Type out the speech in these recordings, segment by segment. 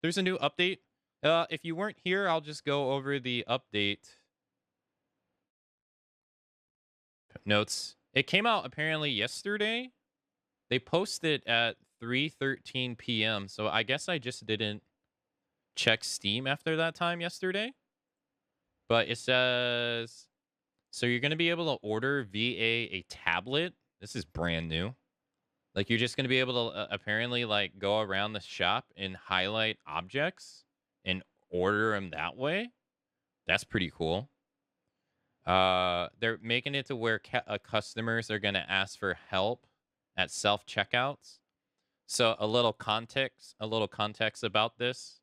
There's a new update. If you weren't here, I'll just go over the update notes. It came out apparently yesterday. They posted at 3:13 p.m. So I guess I just didn't check Steam after that time yesterday. But it says so you're gonna be able to order via a tablet. This is brand new. Like you're just gonna be able to apparently like go around the shop and highlight objects and order them that way. That's pretty cool. They're making it to where customers are gonna ask for help at self checkouts. So a little context about this.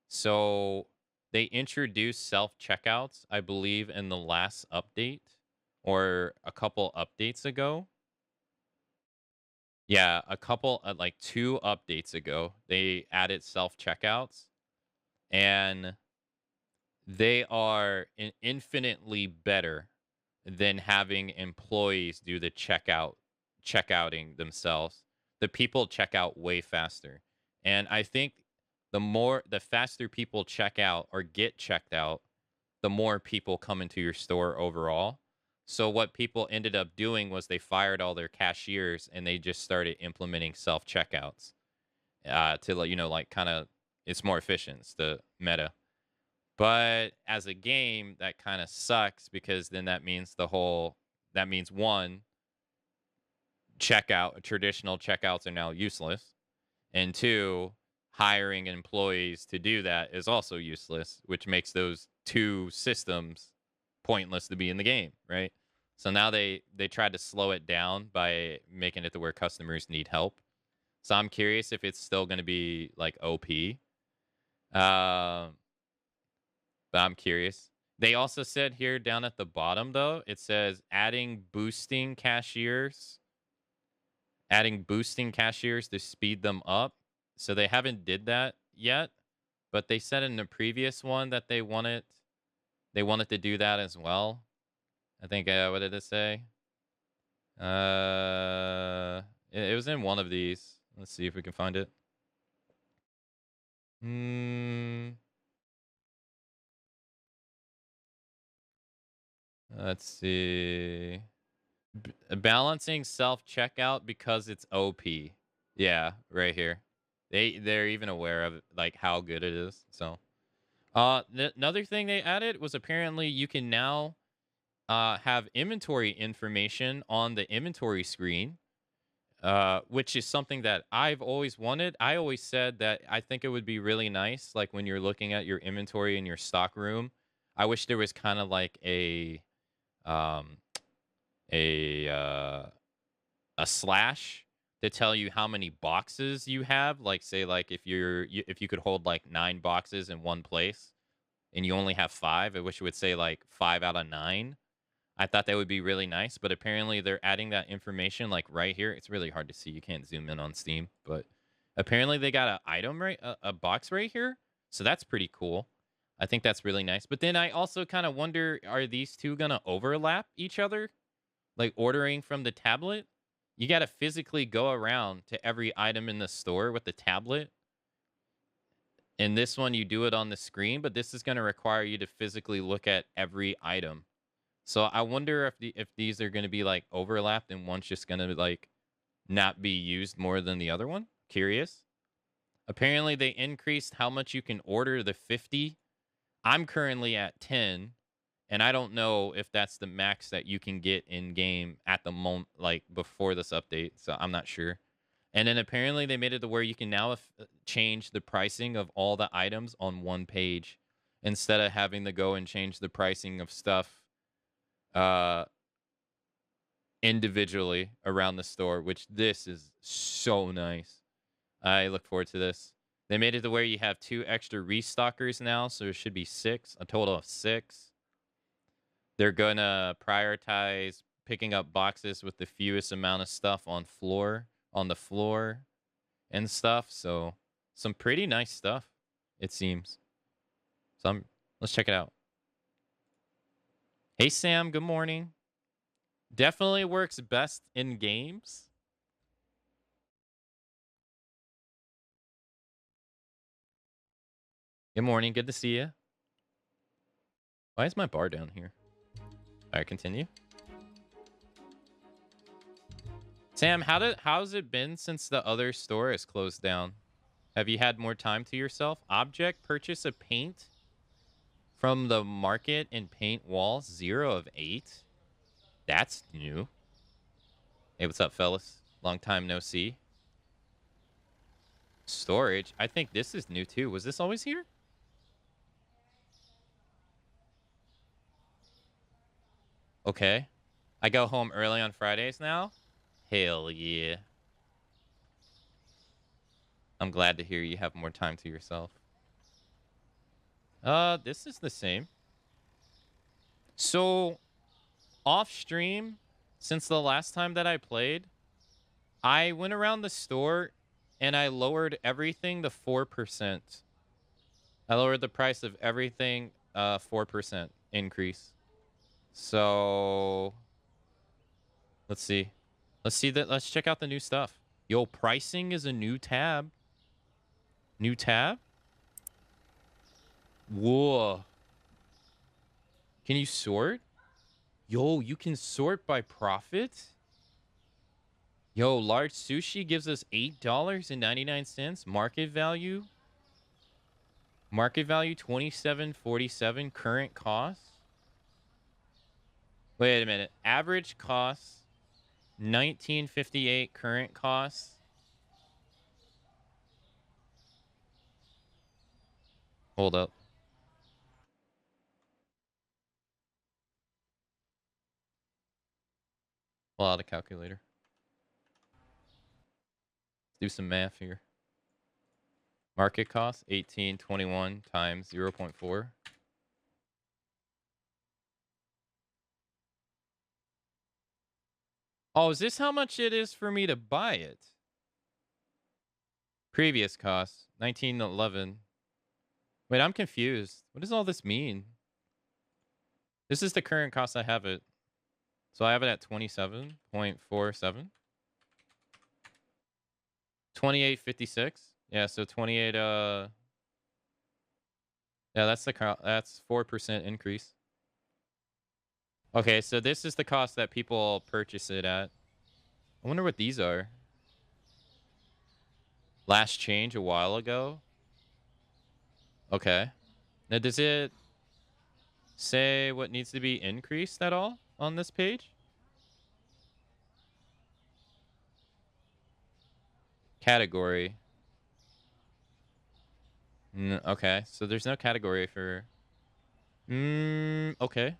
So they introduced self checkouts, I believe, in the last update or a couple updates ago. Yeah, a couple, like 2 updates ago, they added self checkouts, and they are infinitely better than having employees do the checkouting themselves. The people check out way faster. And I think the faster people check out or get checked out, the more people come into your store overall. So what people ended up doing was they fired all their cashiers and they just started implementing self checkouts to like like kind of it's more efficient. It's the meta. But as a game, that kind of sucks because then that means one, traditional checkouts are now useless. And two, hiring employees to do that is also useless, which makes those two systems pointless to be in the game, right? So now they tried to slow it down by making it to where customers need help. So I'm curious if it's still going to be like OP. Um, but I'm curious. They also said here down at the bottom though, it says adding boosting cashiers to speed them up. So they haven't did that yet, but they said in the previous one that they wanted to do that as well. I think what did it say? It was in one of these. Let's see if we can find it. Hmm. Let's see. Balancing self checkout because it's OP. Yeah, right here. They're even aware of like how good it is. So, another thing they added was apparently you can now have inventory information on the inventory screen, which is something that I've always wanted. I always said that I think it would be really nice, like when you're looking at your inventory in your stock room. I wish there was kind of like um, a a slash to tell you how many boxes you have. Like say like if you could hold like 9 boxes in one place and you only have 5, I wish it would say like 5 out of 9. I thought that would be really nice, but apparently they're adding that information like right here. It's really hard to see. You can't zoom in on Steam, but apparently they got a box right here. So that's pretty cool. I think that's really nice. But then I also kind of wonder, are these two gonna overlap each other? Like ordering from the tablet? You got to physically go around to every item in the store with the tablet. And this one, you do it on the screen, but this is going to require you to physically look at every item. So I wonder if these are going to be like overlapped and one's just going to like not be used more than the other one. Curious. Apparently, they increased how much you can order the 50. I'm currently at 10, and I don't know if that's the max that you can get in game at the moment, like before this update. So I'm not sure. And then apparently they made it to where you can now change the pricing of all the items on one page instead of having to go and change the pricing of stuff uh individually around the store, which this is so nice. I look forward to this. They made it to where you have 2 extra restockers now, so it should be 6, a total of 6. They're gonna prioritize picking up boxes with the fewest amount of stuff on the floor and stuff. So some pretty nice stuff, it seems. So let's check it out. Hey Sam, good morning. Definitely works best in games. Good morning. Good to see you. Why is my bar down here? All right, continue. Sam, how's it been since the other store is closed down? Have you had more time to yourself? Object purchase of paint from the market and paint walls 0 of 8. That's new. Hey, what's up, fellas? Long time no see. Storage. I think this is new too. Was this always here? Okay. I go home early on Fridays now. Hell yeah. I'm glad to hear you have more time to yourself. This is the same. So, off stream, since the last time that I played, I went around the store and I lowered everything to 4%. I lowered the price of everything 4% increase. So, let's see. Let's check out the new stuff. Yo, pricing is a new tab. New tab? Whoa. Can you sort? Yo, you can sort by profit? Yo, large sushi gives us $8.99. Market value 27.47. Current cost. Wait a minute. Average cost 19.58. Current cost. Hold up. Pull out a calculator. Let's do some math here. Market cost 18.21 times 0.4. Oh, is this how much it is for me to buy it? Previous cost 19.11. Wait, I'm confused. What does all this mean? This is the current cost I have it. So I have it at 27.47. 28.56. Yeah, so 28 yeah, that's 4% increase. Okay, so this is the cost that people purchase it at. I wonder what these are. Last change a while ago. Okay. Now does it say what needs to be increased at all on this page? Category. Okay, so there's no category for... okay.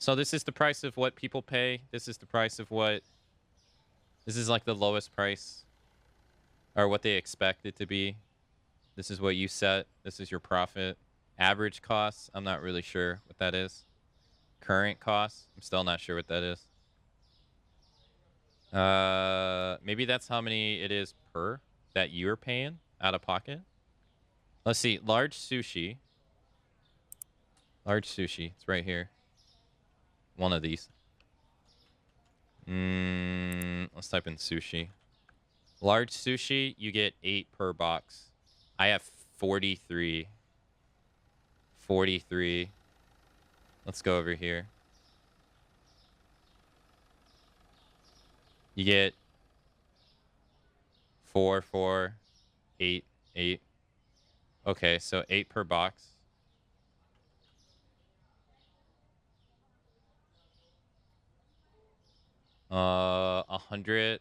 So this is the price of what people pay. This is the price of what... This is like the lowest price. Or what they expect it to be. This is what you set. This is your profit. Average costs. I'm not really sure what that is. Current costs. I'm still not sure what that is. Maybe that's how many it is per that you're paying out of pocket. Let's see. Large sushi. Large sushi. It's right here. One of these. Let's type in sushi. Large sushi, you get 8 per box. I have 43. 43. Let's go over here. You get 4, 4, 8, 8. Okay, so 8 per box. Uh, 100.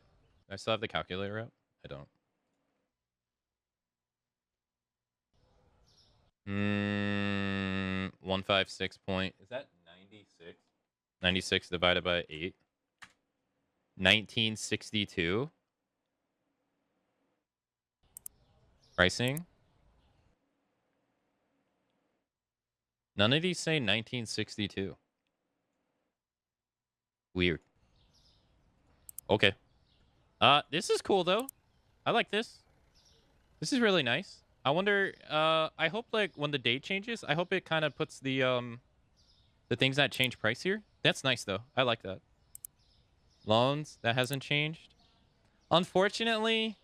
I still have the calculator up? I don't. 156 point. Is that 96? 96 divided by 8. 1962. Pricing. None of these say 1962. Weird. Okay. This is cool though. I like this. This is really nice. I wonder, I hope like when the date changes, I hope it kind of puts the things that change price here. That's nice though. I like that. Loans, that hasn't changed. Unfortunately,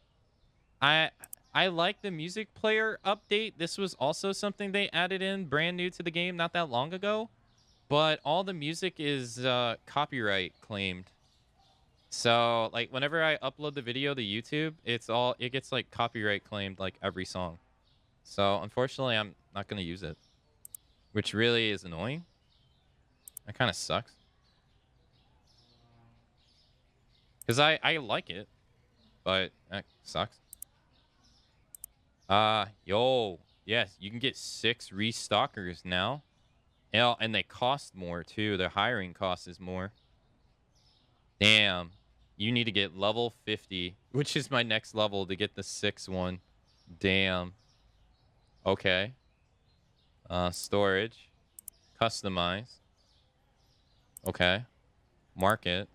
I I like the music player update. This was also something they added in brand new to the game not that long ago. But all the music is copyright claimed. So like whenever I upload the video to YouTube, it gets like copyright claimed like every song. So unfortunately, I'm not gonna use it, which really is annoying. That kind of sucks because I like it, but that sucks. Yo, yes, you can get 6 restockers now. And they cost more too. Their hiring cost is more. Damn. You need to get level 50, which is my next level to get the 6th one. Damn. Okay. Storage. Customize. Okay. Market.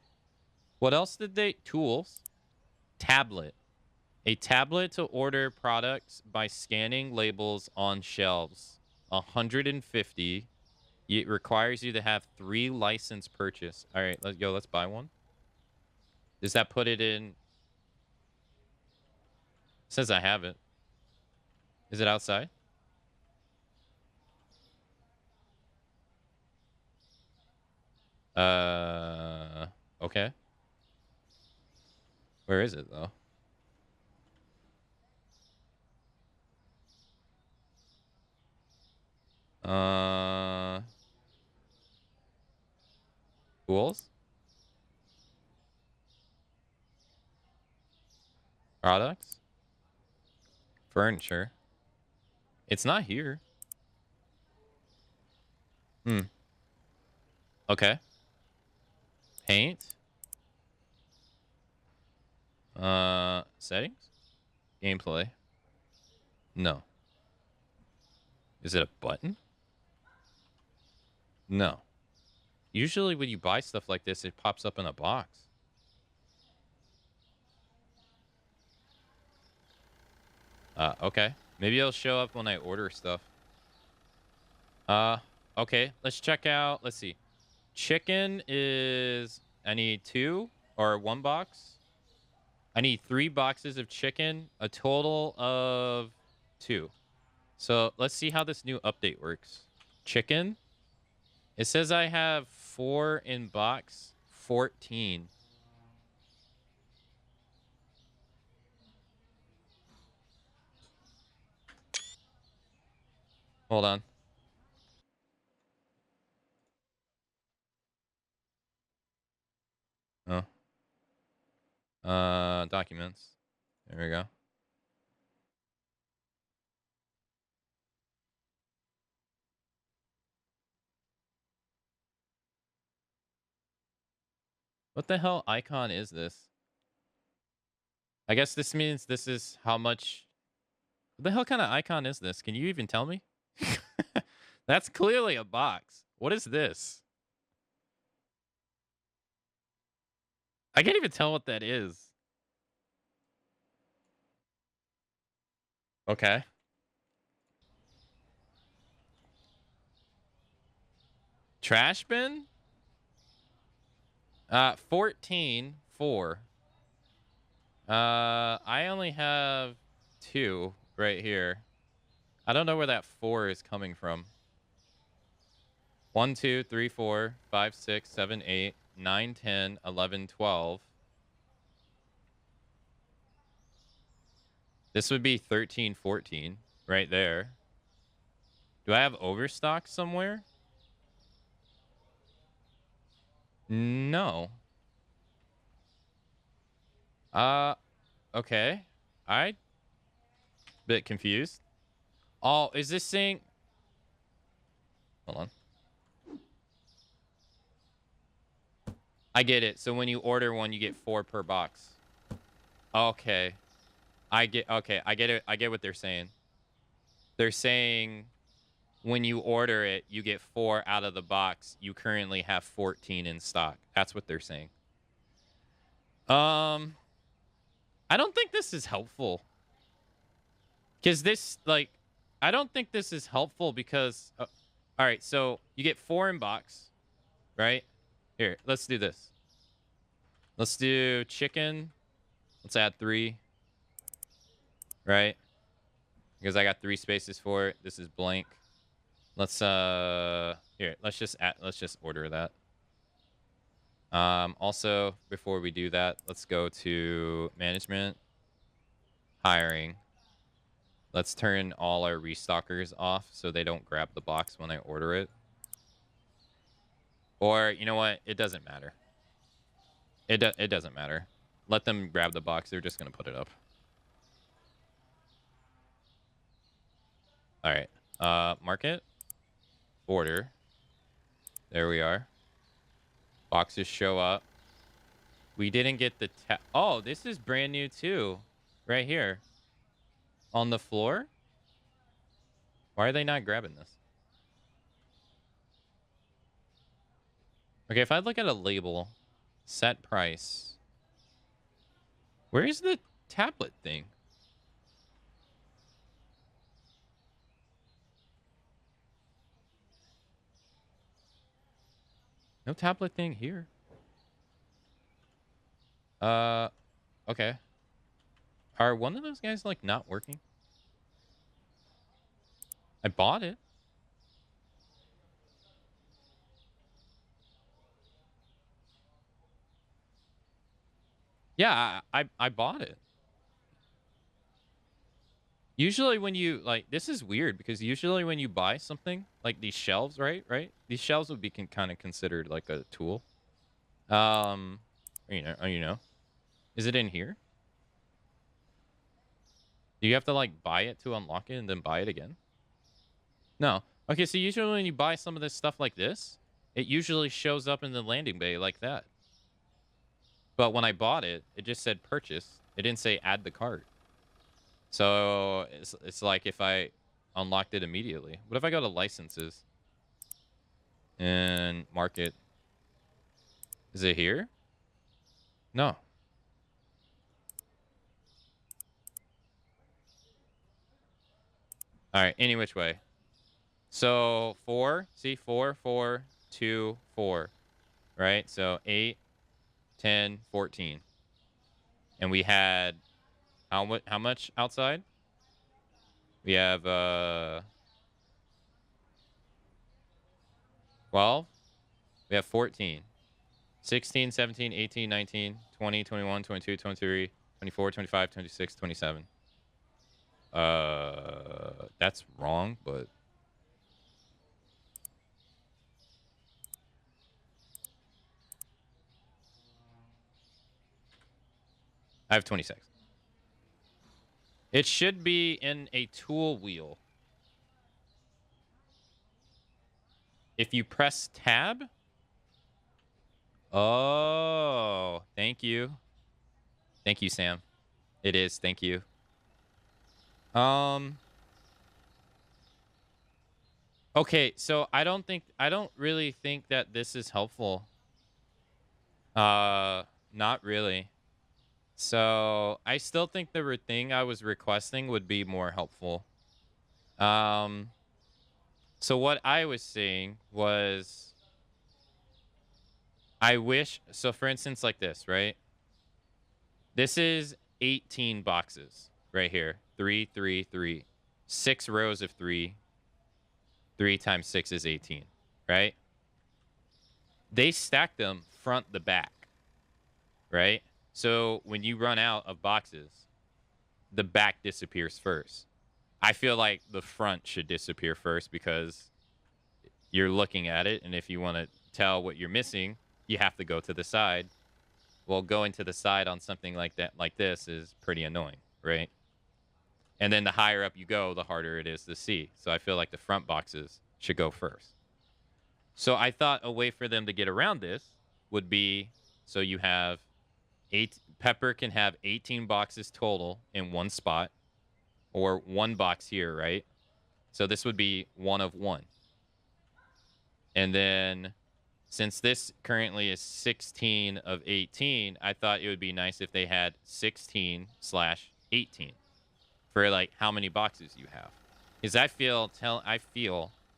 What else did they... Tools. Tablet. A tablet to order products by scanning labels on shelves. 150. It requires you to have 3 license purchase. All right, let's buy one. Does that put it in? It says I have it. Is it outside? Okay. Where is it though? Tools? Products? Furniture? It's not here. Hmm. Okay. Paint? Settings? Gameplay? No. Is it a button? No. Usually when you buy stuff like this, it pops up in a box. Okay. Maybe it'll show up when I order stuff. Okay. Let's check out. Let's see. Chicken is... I need 2 or 1 box. I need 3 boxes of chicken. A total of 2. So let's see how this new update works. Chicken. It says I have 4 in box. 14. Hold on. Oh. Documents. There we go. What the hell icon is this? I guess this means this is how much... What the hell kind of icon is this? Can you even tell me? That's clearly a box. What is this? I can't even tell what that is. Okay. Trash bin? 14, 4. I only have 2 right here. I don't know where that 4 is coming from. 1, 2, 3, 4, 5, 6, 7, 8, 9, 10, 11, 12. This would be 13, 14 right there. Do I have overstock somewhere? No. Okay. I bit confused. Oh, is this saying... Hold on. I get it. So when you order one, you get 4 per box. Okay. Okay, I get it. I get what they're saying. They're saying when you order it, you get 4 out of the box. You currently have 14 in stock. That's what they're saying. I don't think this is helpful. Because this, like, I don't think this is helpful because... all right, so you get 4 in box, right? Here, let's do this. Let's do chicken. Let's add 3. Right? because I got 3 spaces for it. This is blank. Let's here, let's just order that. Also, before we do that, let's go to management, hiring. Let's turn all our restockers off so they don't grab the box when I order it. Or, you know what? It doesn't matter. It doesn't matter. Let them grab the box. They're just going to put it up. All right. Market. Order. There we are. Boxes show up. We didn't get the... Oh, this is brand new too. Right here. On the floor? Why are they not grabbing this? Okay, if I look at a label, set price. Where is the tablet thing? No tablet thing here. Okay. Are one of those guys, like, not working? I bought it. Yeah, I bought it. Usually when you, like, this is weird because usually when you buy something, like these shelves, right? These shelves would be kind of considered like a tool. You know. Is it in here? Do you have to, like, buy it to unlock it and then buy it again? No. Okay, so usually when you buy some of this stuff like this, it usually shows up in the landing bay like that. But when I bought it, it just said purchase. It didn't say add the cart. So it's like if I unlocked it immediately. What if I go to licenses and market? Is it here? No. All right, any which way. So 4, see, 4, 4, 2, 4, right? So 8, 10, 14. And we had how much outside? We have 12. We have 14. 16, 17, 18, 19, 20, 21, 22, 23, 24, 25, 26, 27. That's wrong, but I have 26. It should be in a tool wheel. If you press tab. Oh, thank you. Thank you, Sam. It is. Thank you. Okay, so I don't really think that this is helpful. Not really. So I still think the thing I was requesting would be more helpful. So what I was saying was, I wish, so for instance, like this, right? This is 18 boxes right here. 3, 3, 3. 6 rows of 3. 3 times 6 is 18, right? They stack them front to back, right? So when you run out of boxes, the back disappears first. I feel like the front should disappear first because you're looking at it, and if you want to tell what you're missing, you have to go to the side. Well, going to the side on something like that, like this, is pretty annoying, right? And then the higher up you go, the harder it is to see. So I feel like the front boxes should go first. So I thought a way for them to get around this would be, so you have Pepper can have 18 boxes total in one spot, or one box here, right? So this would be 1 of 1. And then since this currently is 16 of 18, I thought it would be nice if they had 16/18 for, like, how many boxes you have. Because I feel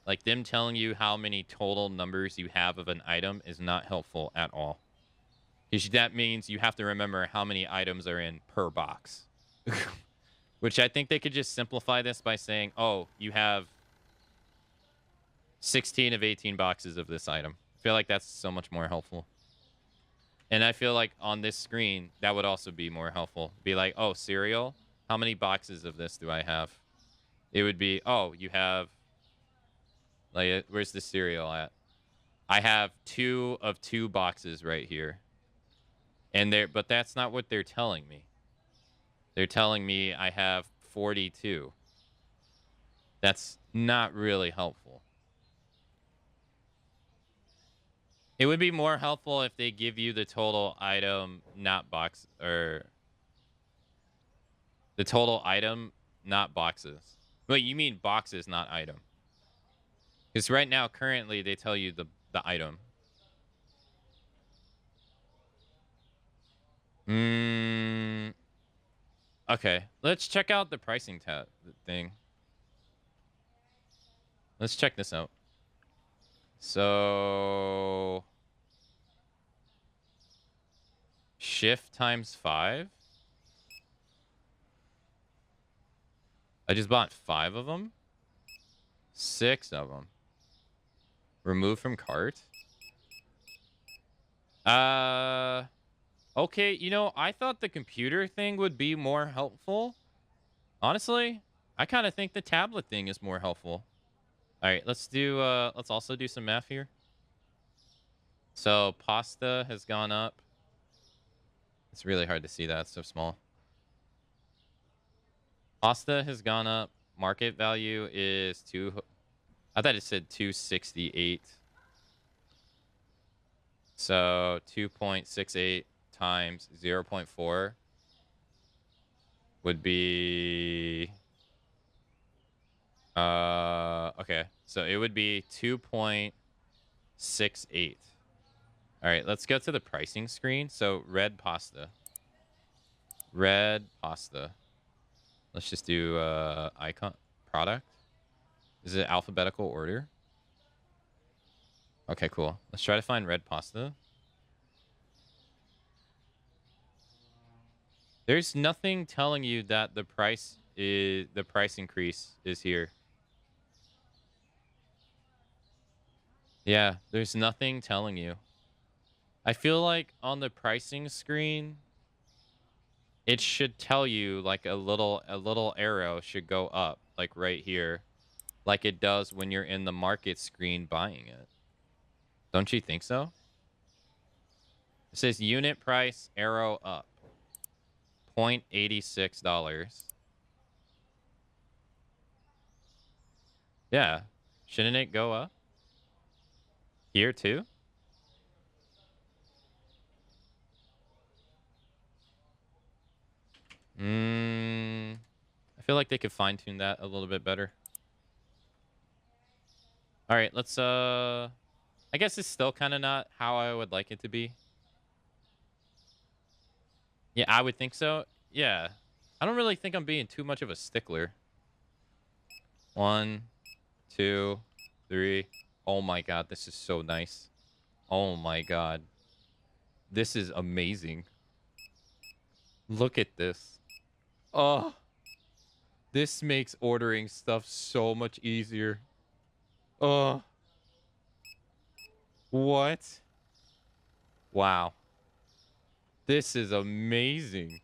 like them telling you how many total numbers you have of an item is not helpful at all. Because that means you have to remember how many items are in per box. Which I think they could just simplify this by saying, oh, you have 16 of 18 boxes of this item. I feel like that's so much more helpful. And I feel like on this screen, that would also be more helpful. Be like, oh, cereal, how many boxes of this do I have? It would be, oh, you have, like, where's the cereal at? I have 2 of 2 boxes right here. But that's not what they're telling me. They're telling me I have 42. That's not really helpful. It would be more helpful if they give you the total item, not box, or the total item, not boxes. Wait, you mean boxes, not item? Because right now, currently, they tell you the item. Okay, let's check out the pricing tab thing. Let's check this out. So shift times 5. I just bought 5 of them. 6 of them. Remove from cart. Okay, you know, I thought the computer thing would be more helpful. Honestly, I kind of think the tablet thing is more helpful. All right, let's also do some math here. So pasta has gone up. It's really hard to see that. It's so small. Pasta has gone up. Market value is I thought it said 268. So 2.68 times 0.4 would be okay. So it would be 2.68. All right, let's go to the pricing screen. So red pasta. Red pasta. Let's just do icon product. Is it alphabetical order? Okay, cool. Let's try to find red pasta. There's nothing telling you that the price increase is here. Yeah, there's nothing telling you. I feel like on the pricing screen, it should tell you like a little arrow should go up, like right here, like it does when you're in the market screen buying it. Don't you think so? It says unit price arrow up. $0.86. Yeah. Shouldn't it go up? Here too? I feel like they could fine-tune that a little bit better. All right, let's I guess it's still kind of not how I would like it to be. Yeah, I would think so. Yeah. I don't really think I'm being too much of a stickler. 1, 2, 3. Oh my god, this is so nice. Oh my god. This is amazing. Look at this. Oh. This makes ordering stuff so much easier. Oh. What? Wow. This is amazing.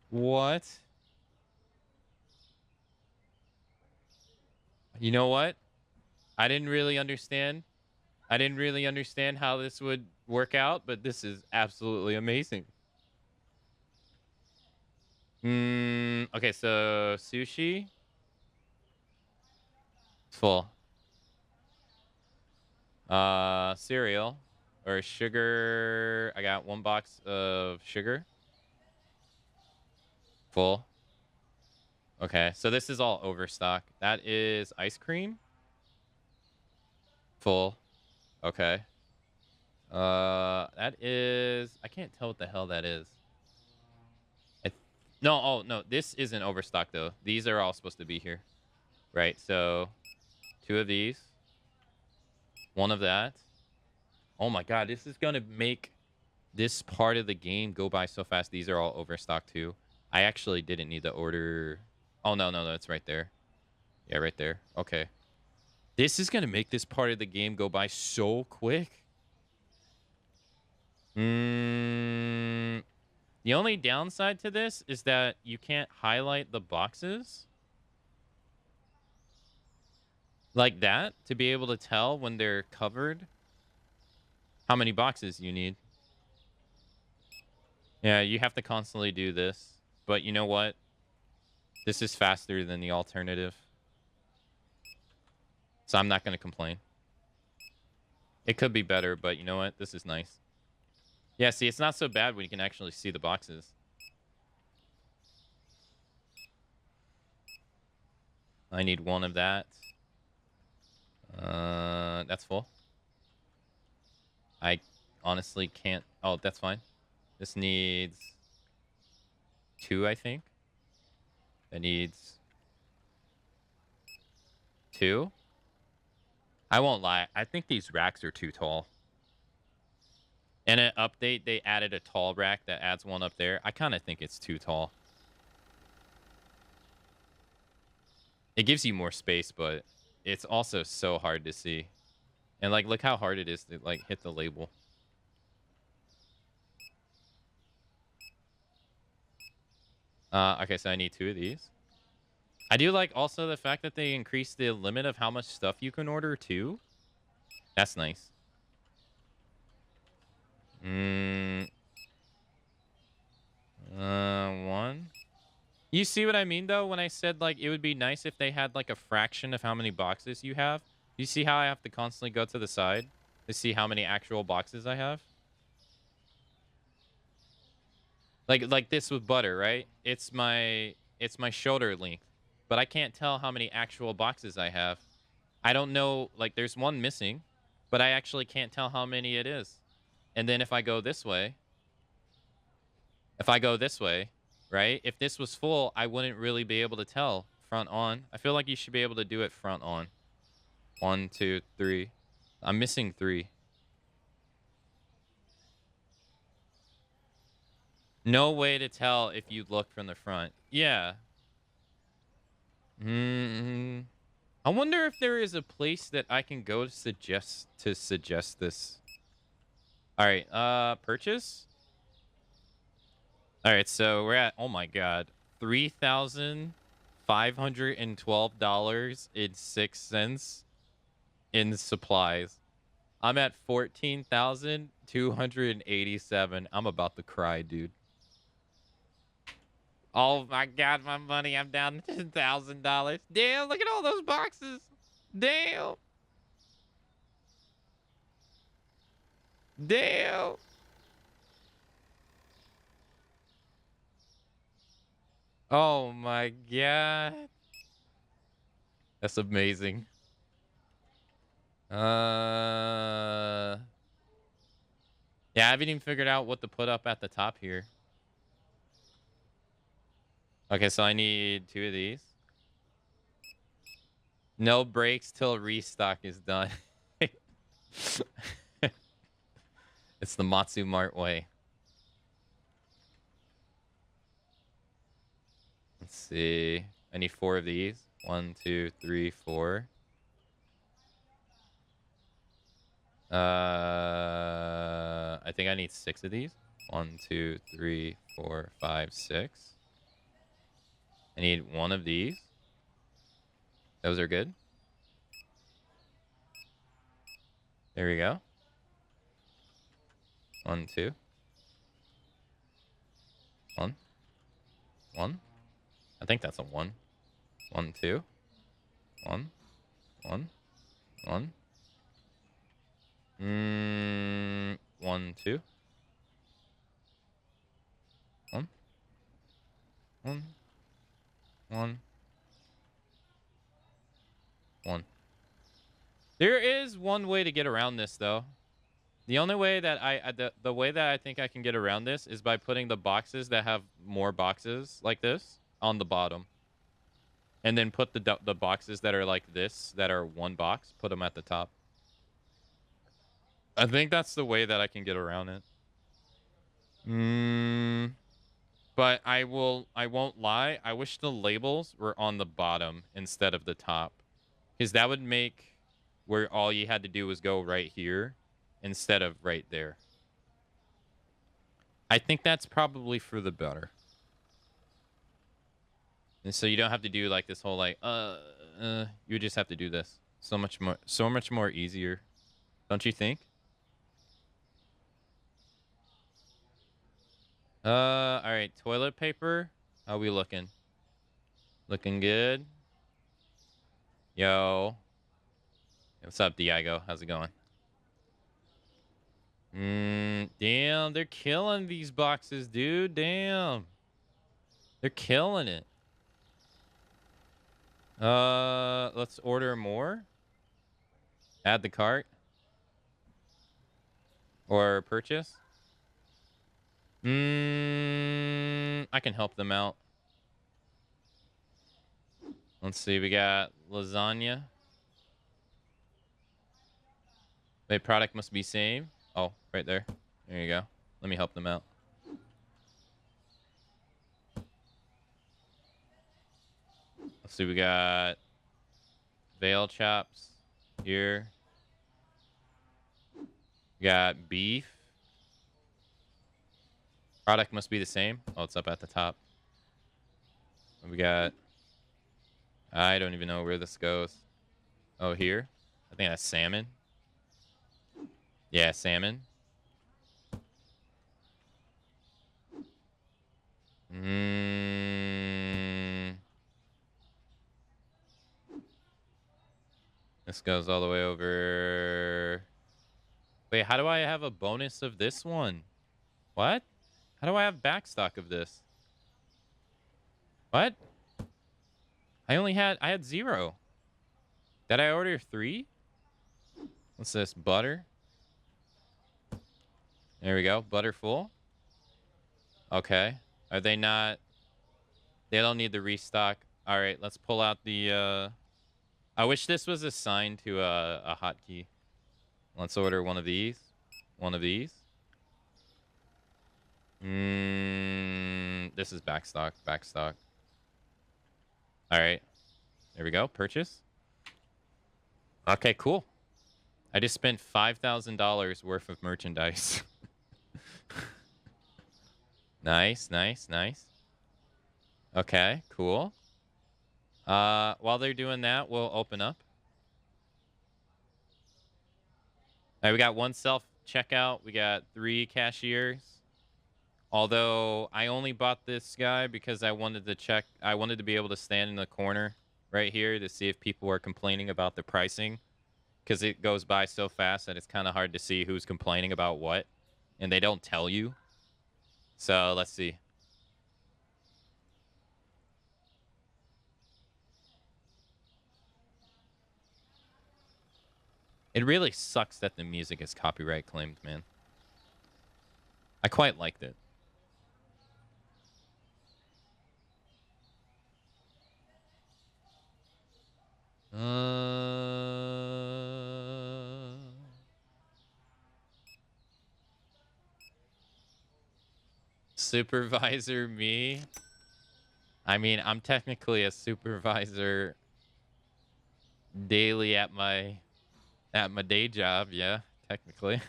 What? You know what? I didn't really understand. I didn't really understand how this would work out, but this is absolutely amazing. Okay, so sushi. It's full. Cereal or sugar. I got 1 box of sugar. Full. Okay, so this is all overstock. That is ice cream. Full. Okay. That is, I can't tell what the hell that is. No, oh no, this isn't overstock though. These are all supposed to be here. Right, so 2 of these. 1 of that. Oh my god, this is gonna make this part of the game go by so fast. These are all overstock too. I actually didn't need to order. Oh, no, no, no. It's right there. Yeah, right there. Okay. This is going to make this part of the game go by so quick. The only downside to this is that you can't highlight the boxes like that to be able to tell when they're covered how many boxes you need. Yeah, you have to constantly do this. But you know what? This is faster than the alternative. So I'm not going to complain. It could be better, but you know what? This is nice. Yeah, see, it's not so bad when you can actually see the boxes. I need one of that. That's full. I honestly can't. Oh, that's fine. This needs 2, I think. That needs 2. I won't lie. I think these racks are too tall. In an update, they added a tall rack that adds one up there. I kind of think it's too tall. It gives you more space, but it's also so hard to see. And, like, look how hard it is to, like, hit the label. Okay, so I need 2 of these. I do like also the fact that they increased the limit of how much stuff you can order, too. That's nice. One. You see what I mean, though, when I said, like, it would be nice if they had, like, a fraction of how many boxes you have? You see how I have to constantly go to the side to see how many actual boxes I have? Like this with butter, right? It's my shoulder length, but I can't tell how many actual boxes I have. I don't know, like, there's one missing, but I actually can't tell how many it is. And then if I go this way, right? If this was full, I wouldn't really be able to tell front on. I feel like you should be able to do it front on. 1, 2, 3. I'm missing 3. No way to tell if you look from the front. Yeah. I wonder if there is a place that I can go to suggest this. All right, purchase. All right, so we're at, oh my god, $3,512.06 in supplies. I'm at 14,287. I'm about to cry, dude. Oh my god, my money! I'm down to $10,000. Damn! Look at all those boxes. Damn. Damn. Oh my god. That's amazing. Yeah, I haven't even figured out what to put up at the top here. Okay, so I need 2 of these. No breaks till restock is done. It's the Matsu Mart way. Let's see. I need 4 of these. 1, 2, 3, 4. I think I need 6 of these. 1, 2, 3, 4, 5, 6. I need 1 of these. Those are good. There we go. 1, 2. 1. 1. I think that's a 1. 1, 2. 1. 1. 1. 1, 2. 1. 1. 1. 1. There is one way to get around this, though. The only way that the way that I think I can get around this is by putting the boxes that have more boxes like this on the bottom. And then put the boxes that are like this, that are 1 box, put them at the top. I think that's the way that I can get around it. But I won't lie. I wish the labels were on the bottom instead of the top. Because that would make where all you had to do was go right here instead of right there. I think that's probably for the better. And so you don't have to do like this whole like, you just have to do this. So much more easier. Don't you think? All right. Toilet paper. How we looking? Looking good. Yo. What's up, Diego? How's it going? Damn, they're killing these boxes, dude. Damn. They're killing it. Let's order more. Add the cart. Or purchase. I can help them out. Let's see, we got lasagna. Wait, product must be same. Oh, right there. There you go. Let me help them out. Let's see, we got veal chops here. We got beef. Product must be the same. Oh, it's up at the top. We got... I don't even know where this goes. Oh, here? I think that's salmon. Yeah, salmon. This goes all the way over. Wait, how do I have a bonus of this one? What? How do I have backstock of this? What? I had 0. Did I order 3? What's this? Butter? There we go. Butter full. Okay. Are they not... They don't need the restock. All right, let's pull out the... I wish this was assigned to a hotkey. Let's order one of these. One of these. This is backstock. Backstock. All right. There we go. Purchase. Okay, cool. I just spent $5,000 worth of merchandise. Nice, nice, nice. Okay, cool. While they're doing that, we'll open up. All right, we got 1 self-checkout. We got 3 cashiers. Although I only bought this guy because I wanted to be able to stand in the corner right here to see if people were complaining about the pricing. Because it goes by so fast that it's kind of hard to see who's complaining about what. And they don't tell you. So, let's see. It really sucks that the music is copyright claimed, man. I quite liked it. Supervisor me? I mean, I'm technically a supervisor daily at my day job, yeah, technically.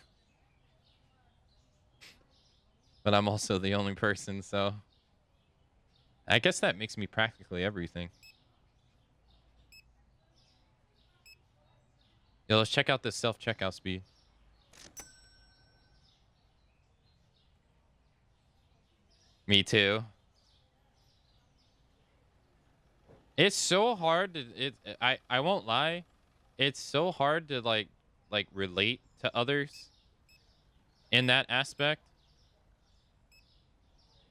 But I'm also the only person, so I guess that makes me practically everything. Yo, let's check out this self-checkout speed. Me too. It's so hard to I won't lie. It's so hard to like relate to others in that aspect.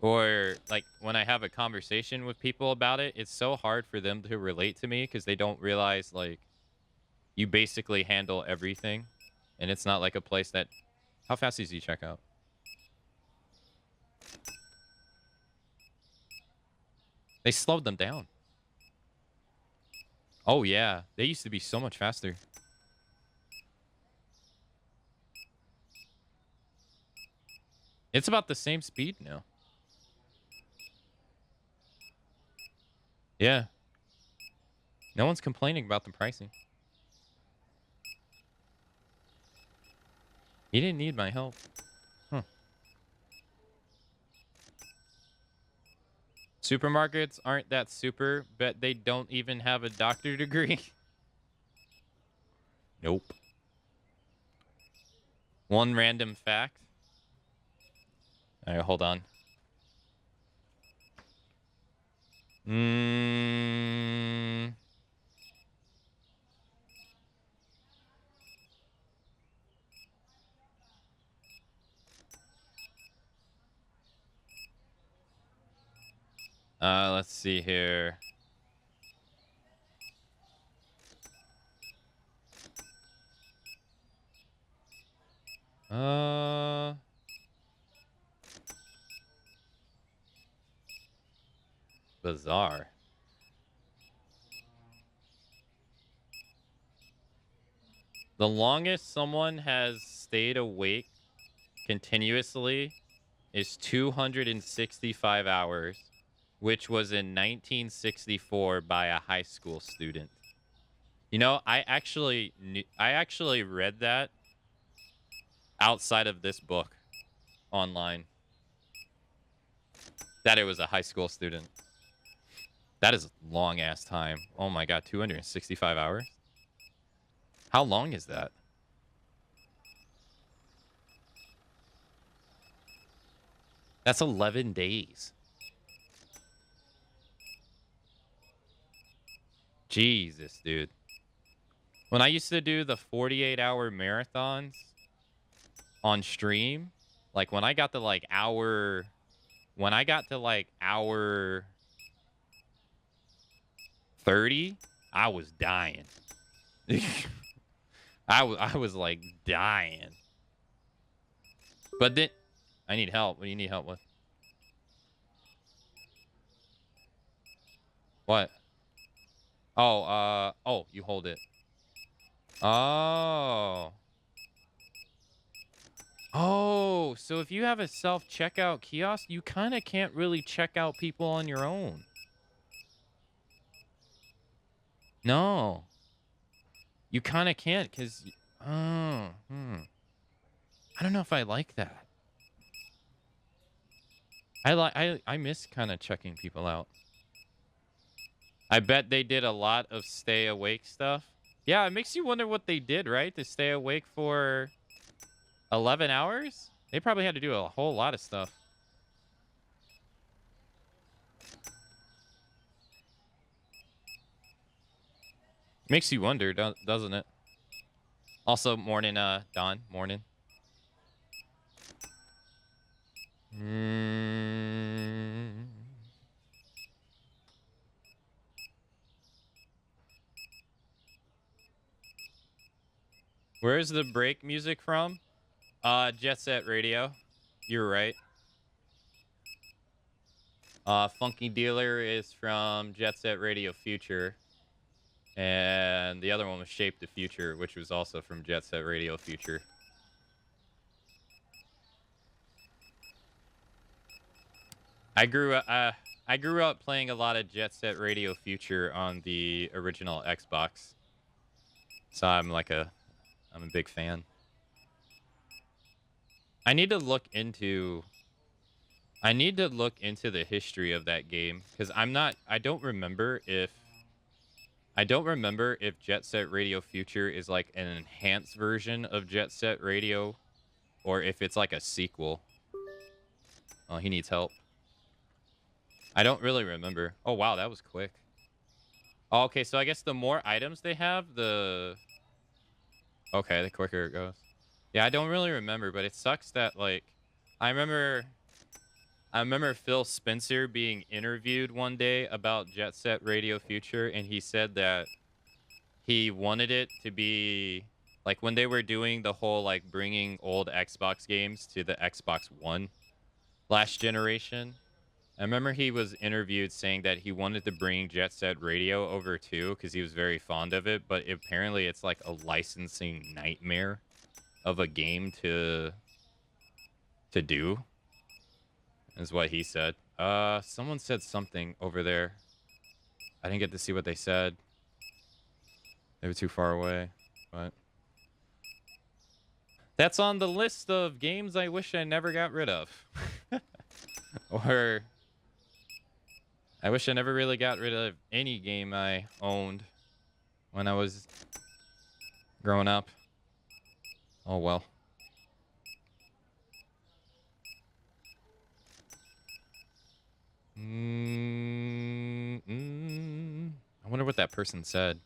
Or like when I have a conversation with people about it, it's so hard for them to relate to me because they don't realize like you basically handle everything. And it's not like a place that... How fast does he check out? They slowed them down. Oh, yeah. They used to be so much faster. It's about the same speed now. Yeah. No one's complaining about the pricing. He didn't need my help. Huh. Supermarkets aren't that super, but they don't even have a doctor degree. Nope. One random fact. All right, hold on. Let's see here. Bizarre. The longest someone has stayed awake continuously is 265 hours, which was in 1964 by a high school student. You know, I actually read that outside of this book online. That it was a high school student. That is a long ass time. Oh my god, 265 hours? How long is that? That's 11 days. Jesus, dude. When I used to do the 48-hour marathons on stream, like when I got to like hour 30, I was dying. I was like dying. But then I need help. What do you need help with? What? Oh, you hold it. Oh. Oh, so if you have a self-checkout kiosk, you kind of can't really check out people on your own. No. You kind of can't because... I don't know if I like that. I miss kind of checking people out. I bet they did a lot of stay awake stuff. Yeah, it makes you wonder what they did, right? To stay awake for 11 hours? They probably had to do a whole lot of stuff. Makes you wonder, doesn't it? Also, morning, Don. Morning. Where's the break music from? Jet Set Radio. You're right. Funky Dealer is from Jet Set Radio Future. And the other one was Shape the Future, which was also from Jet Set Radio Future. I grew up playing a lot of Jet Set Radio Future on the original Xbox. So I'm a big fan. I need to look into the history of that game because I don't remember if Jet Set Radio Future is like an enhanced version of Jet Set Radio or if it's like a sequel. Oh, he needs help. I don't really remember. Oh, wow, that was quick. Oh, okay, so I guess the more items they have, the quicker it goes. Yeah, I don't really remember, but it sucks that, like, I remember Phil Spencer being interviewed one day about Jet Set Radio Future, and he said that he wanted it to be, like, when they were doing the whole, like, bringing old Xbox games to the Xbox One last generation, I remember he was interviewed saying that he wanted to bring Jet Set Radio over too because he was very fond of it, but apparently it's like a licensing nightmare of a game to do, is what he said. Someone said something over there. I didn't get to see what they said. They were too far away, but that's on the list of games I wish I never got rid of. Or I wish I never really got rid of any game I owned when I was growing up. Oh well. I wonder what that person said.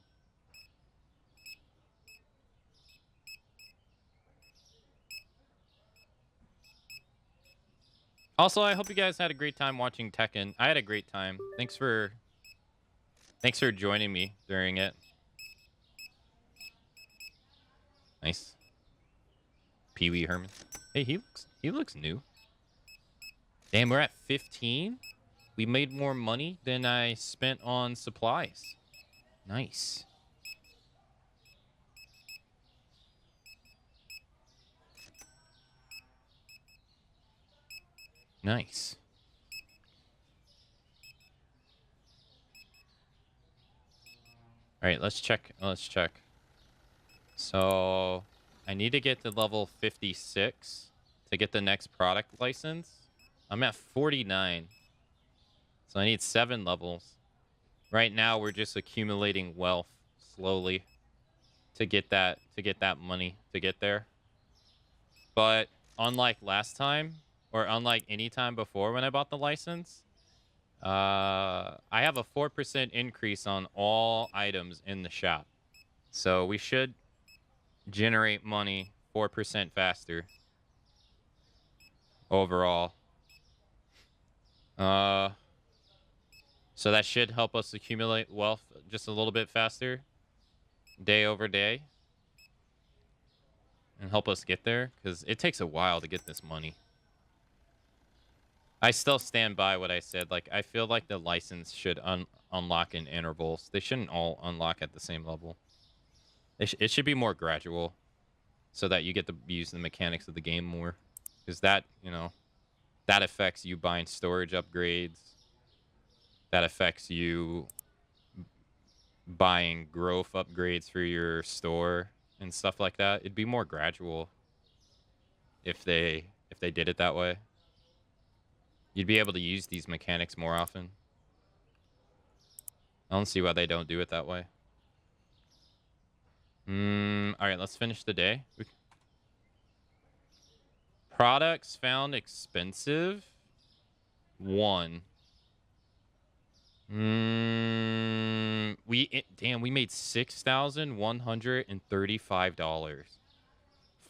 Also, I hope you guys had a great time watching Tekken. I had a great time. Thanks for joining me during it. Nice. Pee Wee Herman. Hey, he looks new. Damn, we're at 15. We made more money than I spent on supplies. Nice. Nice. All right, let's check. Let's check. So I need to get to level 56 to get the next product license. I'm at 49. So I need 7 levels. Right now we're just accumulating wealth slowly to get that money to get there. But unlike last time, or unlike any time before when I bought the license, I have a 4% increase on all items in the shop. So we should generate money 4% faster overall. So that should help us accumulate wealth just a little bit faster day over day and help us get there, because it takes a while to get this money. I still stand by what I said. Like, I feel like the license should unlock in intervals. They shouldn't all unlock at the same level. It should be more gradual so that you get to use the mechanics of the game more. Because that, you know, that affects you buying storage upgrades. That affects you buying growth upgrades for your store and stuff like that. It'd be more gradual if they did it that way. You'd be able to use these mechanics more often. I don't see why they don't do it that way. All right, let's finish the day. Products found expensive. 1. Damn, we made $6,135.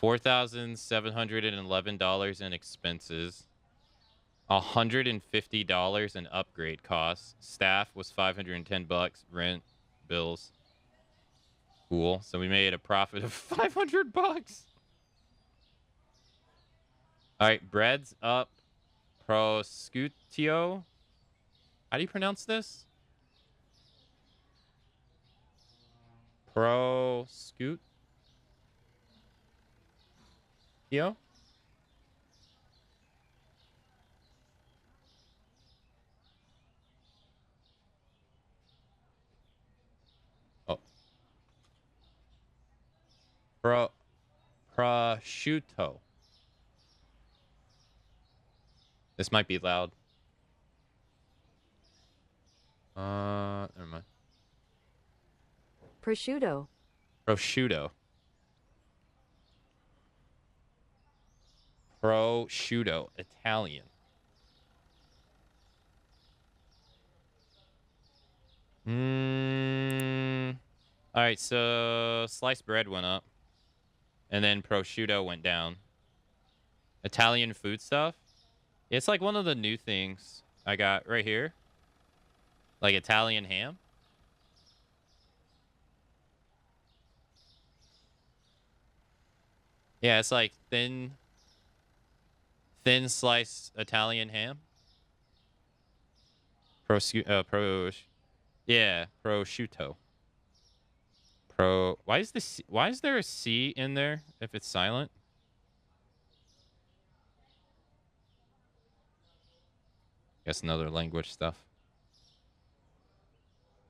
$4,711 in expenses. $150 in upgrade costs. Staff was $510. Rent, bills. Cool. So we made a profit of $500. All right, bread's up. Prosciutto. How do you pronounce this? Prosciutto? Oh. Prosciutto. This might be loud. Never mind. Prosciutto. Prosciutto. Prosciutto. Italian. All right, so sliced bread went up. And then prosciutto went down. Italian food stuff. It's like one of the new things I got right here. Like Italian ham. Yeah, it's like thin sliced Italian ham. Yeah, prosciutto. Why is there a C in there if it's silent? Guess another language stuff.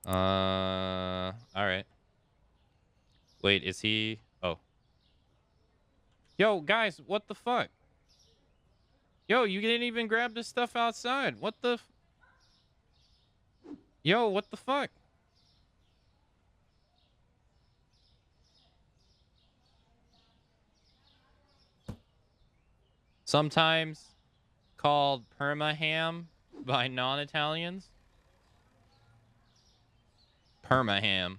All right. Wait, is he? Oh, yo, guys, what the fuck? Yo, you didn't even grab this stuff outside. What the? Yo, what the fuck? Sometimes called permaham by non-Italians. Permaham.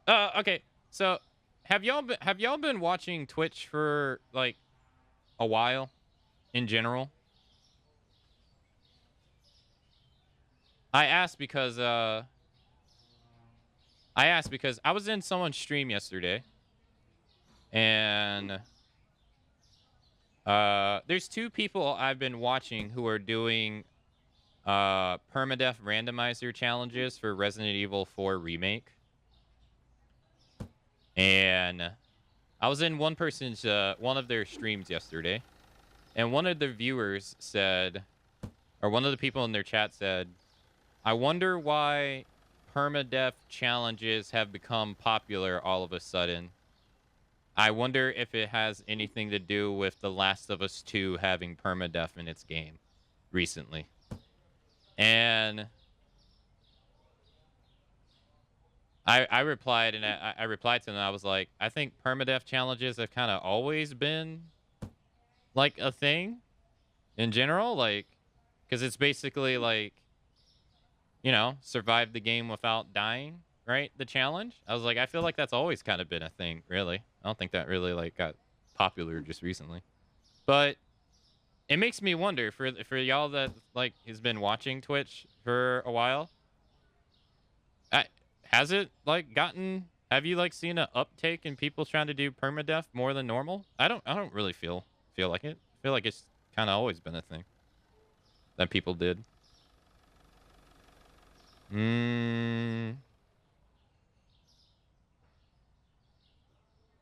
Okay. So, have y'all been watching Twitch for like a while in general? I asked because I was in someone's stream yesterday, and there's two people I've been watching who are doing permadeath randomizer challenges for Resident Evil 4 remake. And I was in one of their streams yesterday, and one of the viewers said, or one of the people in their chat said, I wonder why permadeath challenges have become popular all of a sudden. I wonder if it has anything to do with The Last of Us 2 having permadeath in its game recently. And I replied, and I replied to them. I was like, I think permadeath challenges have kind of always been like a thing in general, like, because it's basically like, you know, survive the game without dying, right? The challenge. I was like, I feel like that's always kind of been a thing, really. I don't think that really like got popular just recently, but it makes me wonder for y'all that like has been watching Twitch for a while. Has it like gotten? Have you like seen an uptake in people trying to do permadeath more than normal? I don't really feel like it. I feel like it's kind of always been a thing that people did.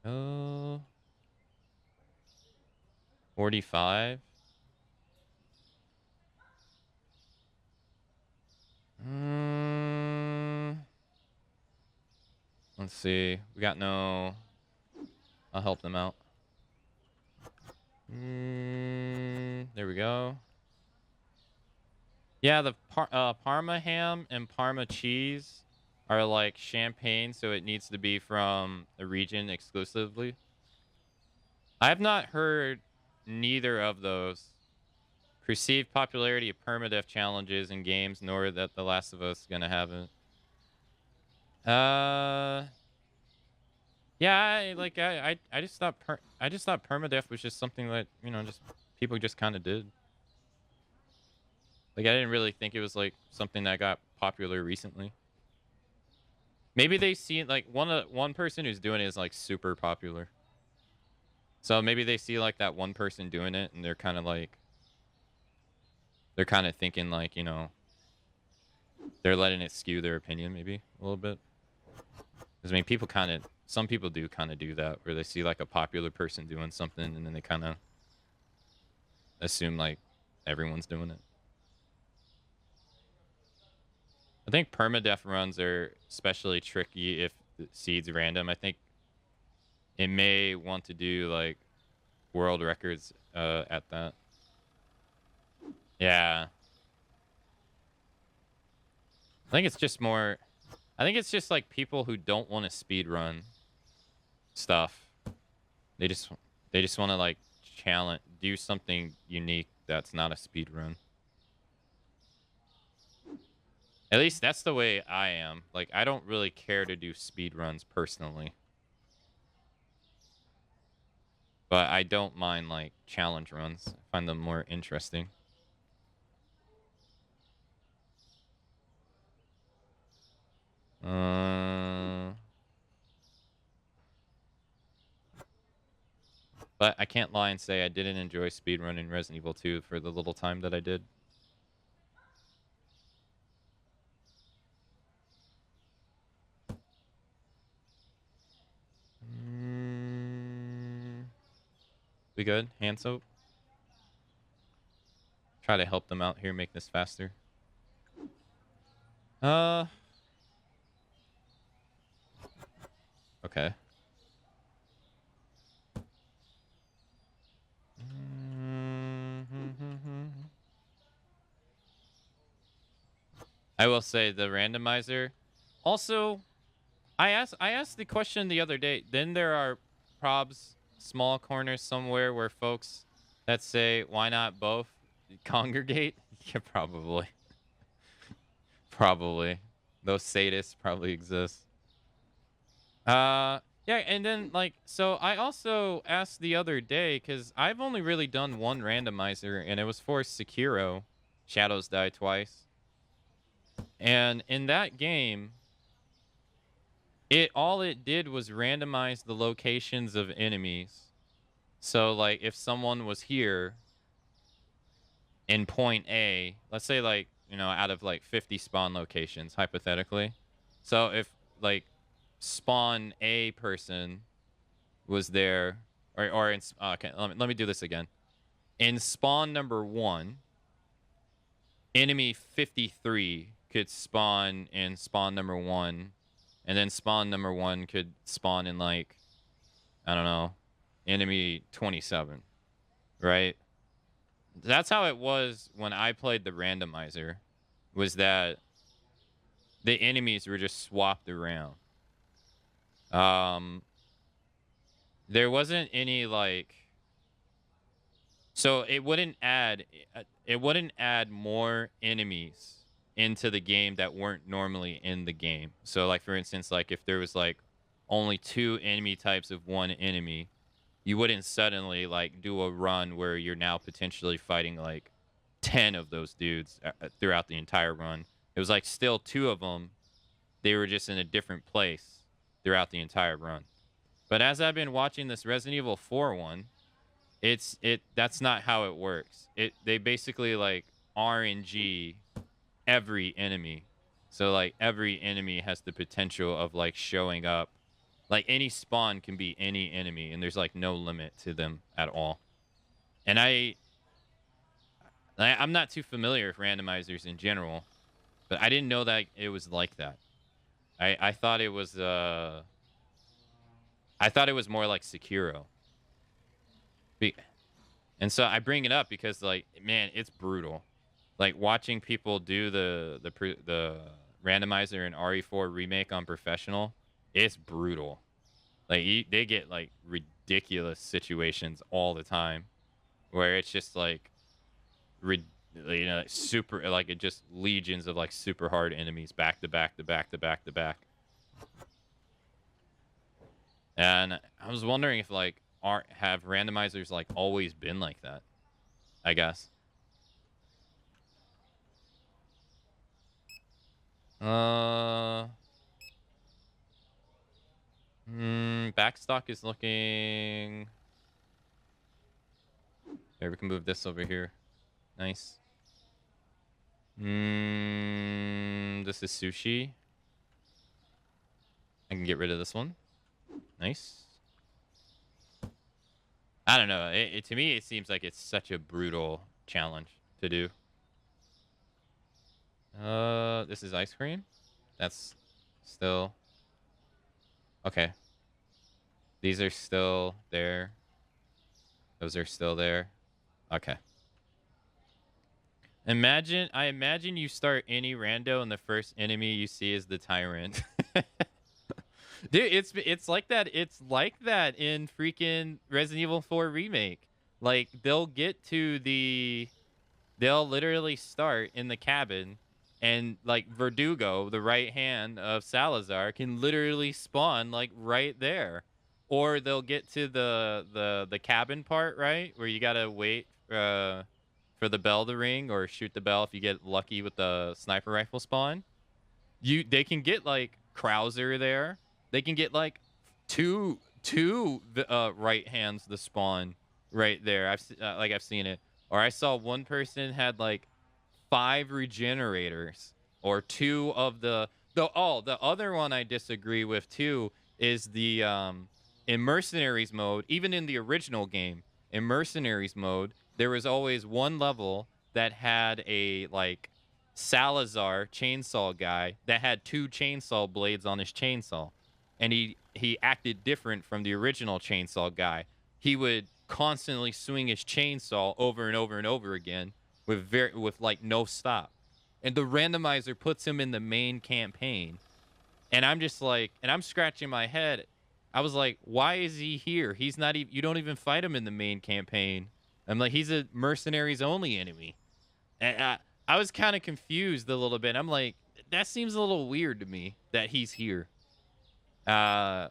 Oh, 45. Let's see. We got no. I'll help them out. There we go. Yeah, the Parma ham and Parma cheese are like champagne, so it needs to be from the region exclusively. I have not heard neither of those. Perceived popularity of permadeath challenges in games, nor that The Last of Us is gonna have it. Yeah, I just thought permadeath was just something that, you know, just people just kind of did. Like I didn't really think it was like something that got popular recently. Maybe they see like one person who's doing it is like super popular. So maybe they see like that one person doing it and they're kind of thinking like, you know, they're letting it skew their opinion maybe a little bit. Because I mean, some people do kind of do that where they see like a popular person doing something and then they kind of assume like everyone's doing it. I think permadeath runs are especially tricky if the seed's random. I think it may want to do like world records at that. Yeah. I think it's just like people who don't want to speed run stuff. They just want to like do something unique that's not a speed run. At least that's the way I am. Like I don't really care to do speed runs personally. But I don't mind like challenge runs. I find them more interesting. But I can't lie and say I didn't enjoy speedrunning Resident Evil 2 for the little time that I did. We good? Hand soap? Try to help them out here, make this faster. Okay. I will say the randomizer. Also, I asked the question the other day. Then there are probs small corners somewhere where folks that say why not both congregate. Yeah, probably. Probably. Those sadists probably exist. Yeah, and then like so I also asked the other day cuz I've only really done one randomizer and it was for Sekiro, Shadows Die Twice. And in that game, all it did was randomize the locations of enemies. So like if someone was here in point A, let's say like, out of like 50 spawn locations hypothetically. So if like spawn A person was there or in okay, let me do this again. In spawn number 1, enemy 53 could spawn in spawn number 1 and then spawn number 1 could spawn in like I don't know, enemy 27, right? That's how it was when I played the randomizer, was that the enemies were just swapped around. Um, there wasn't any like, so it wouldn't add more enemies into the game that weren't normally in the game. So like for instance, like if there was like only 2 enemy types of one enemy, you wouldn't suddenly like do a run where you're now potentially fighting like 10 of those dudes throughout the entire run. It was like still 2 of them. They were just in a different place throughout the entire run. But as I've been watching this Resident Evil 4 one, that's not how it works. They basically like RNG every enemy. So like every enemy has the potential of like showing up. Like any spawn can be any enemy and there's like no limit to them at all. And I'm not too familiar with randomizers in general, but I didn't know that it was like that. I thought it was more like Sekiro. And so I bring it up because like man, it's brutal. Like watching people do the randomizer in RE4 remake on professional, it's brutal. Like they get like ridiculous situations all the time where it's just like like super like it just legions of like super hard enemies back to back to back to back to back. And I was wondering if like have randomizers like always been like that, I guess. Backstock is looking. Here, we can move this over here. Nice. This is sushi. I can get rid of this one. Nice. I don't know. To me, it seems like it's such a brutal challenge to do. This is ice cream. That's still okay. These are still there. Those are still there. Okay. I imagine you start any rando and the first enemy you see is the tyrant. Dude, it's like that. It's like that in freaking Resident Evil 4 remake. Like they'll literally start in the cabin and like Verdugo, the right hand of Salazar, can literally spawn like right there. Or they'll get to the cabin part, right? Where you gotta wait for the bell to ring or shoot the bell if you get lucky with the sniper rifle spawn. They can get like Krauser there. They can get like two right hands the spawn right there. I've seen it. Or I saw one person had like 5 regenerators or 2 of the other one I disagree with too is the in mercenaries mode. Even in the original game, in mercenaries mode, there was always one level that had a like Salazar chainsaw guy that had 2 chainsaw blades on his chainsaw, and he acted different from the original chainsaw guy. He would constantly swing his chainsaw over and over and over again with like no stop. And the randomizer puts him in the main campaign. And I'm just like, and I'm scratching my head. I was like, why is he here? He's not even, you don't even fight him in the main campaign. I'm like, he's a mercenaries only enemy. And I was kind of confused a little bit. I'm like, that seems a little weird to me that he's here. I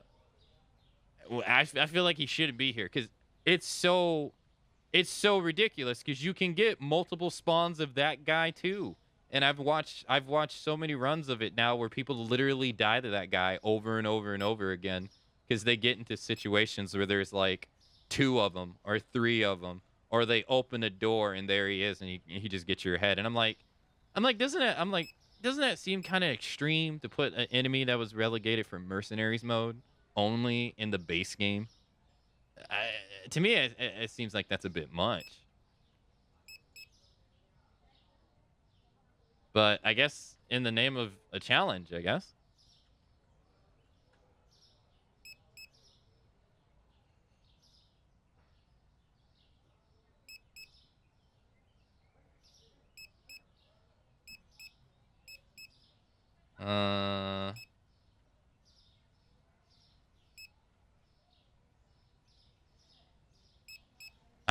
feel like he shouldn't be here because it's so ridiculous because you can get multiple spawns of that guy too. And I've watched so many runs of it now where people literally die to that guy over and over and over again because they get into situations where there's like 2 of them or 3 of them, or they open a door and there he is and he just gets your head. And doesn't that seem kind of extreme to put an enemy that was relegated from mercenaries mode only in the base game? To me, it seems like that's a bit much. But I guess in the name of a challenge, I guess.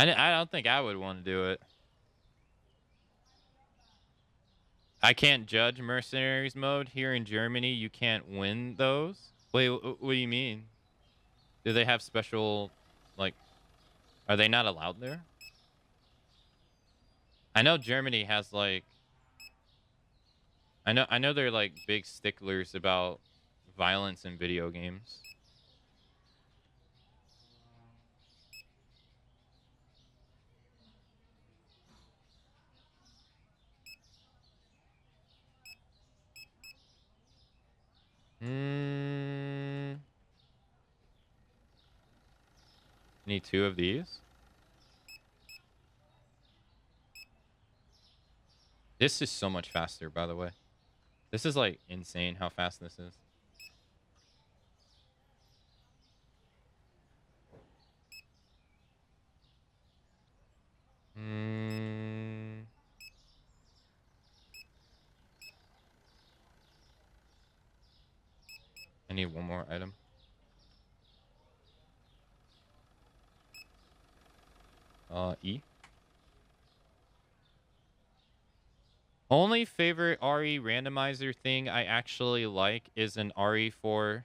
I don't think I would want to do it. I can't judge mercenaries mode here in Germany. You can't win those. Wait, what do you mean? Do they have special, like, are they not allowed there? I know Germany has like, I know they're like big sticklers about violence in video games. Need 2 of these. This is so much faster, by the way. This is like insane how fast this is. I need 1 more item. E. Only favorite RE randomizer thing I actually like is an RE4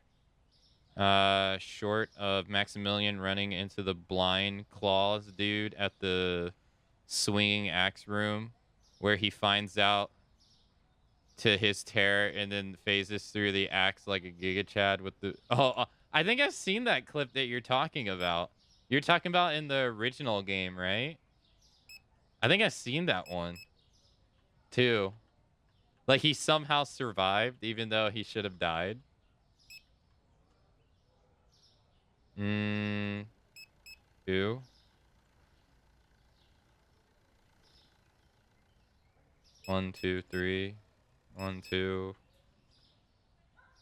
short of Maximilian running into the blind claws dude at the swinging axe room where he finds out to his terror and then phases through the axe like a Giga Chad with the I think I've seen that clip that you're talking about. You're talking about in the original game, right? I think I've seen that one too. Like he somehow survived even though he should have died. 2. 1, 2, 3. 1, 2.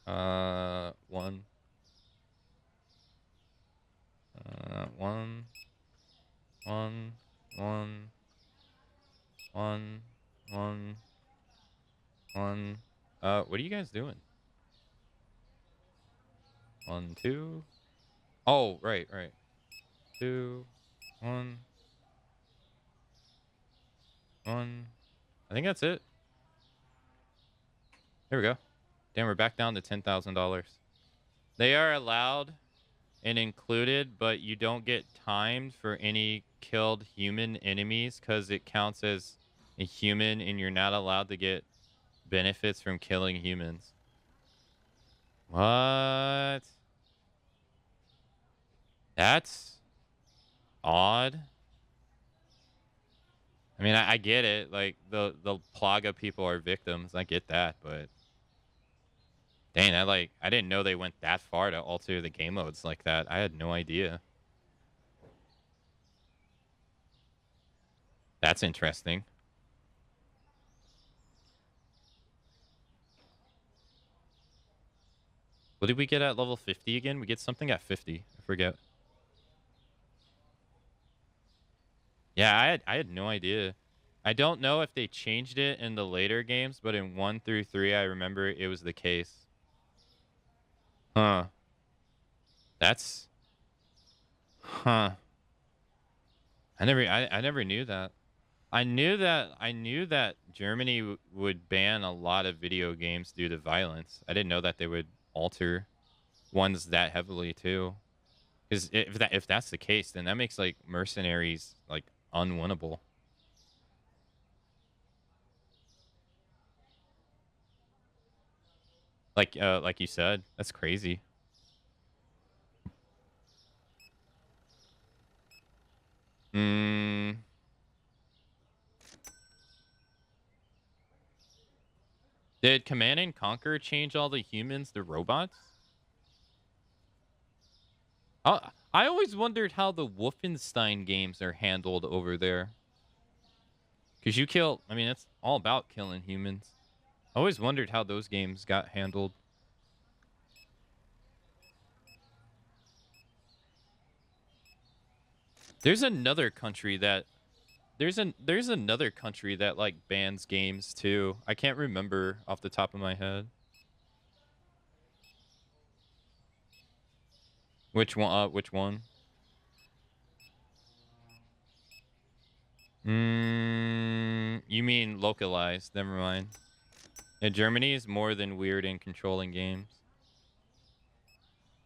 1. 1. 1. 1. 1. 1. 1. What are you guys doing? 1, 2. Oh, right. 2. 1. 1. I think that's it. There we go. Damn, we're back down to $10,000. They are allowed and included, but you don't get timed for any killed human enemies because it counts as a human and you're not allowed to get benefits from killing humans. What? That's odd. I mean, I get it. Like the Plaga people are victims. I get that, but dang, I didn't know they went that far to alter the game modes like that. I had no idea. That's interesting. What did we get at level 50 again? We get something at 50. I forget. Yeah, I had no idea. I don't know if they changed it in the later games, but in 1 through 3, I remember it was the case. Huh. That's... Huh. I never knew that. I knew that Germany would ban a lot of video games due to violence. I didn't know that they would alter ones that heavily too. Because if that's the case, then that makes like mercenaries like unwinnable. Like you said, that's crazy. Hmm. Did Command and Conquer change all the humans to robots? I always wondered how the Wolfenstein games are handled over there. Because you kill, I mean, it's all about killing humans. I always wondered how those games got handled. There's another country that there's another country that like bans games too. I can't remember off the top of my head. Which one? Which one? You mean localized? Never mind. Yeah, Germany is more than weird in controlling games.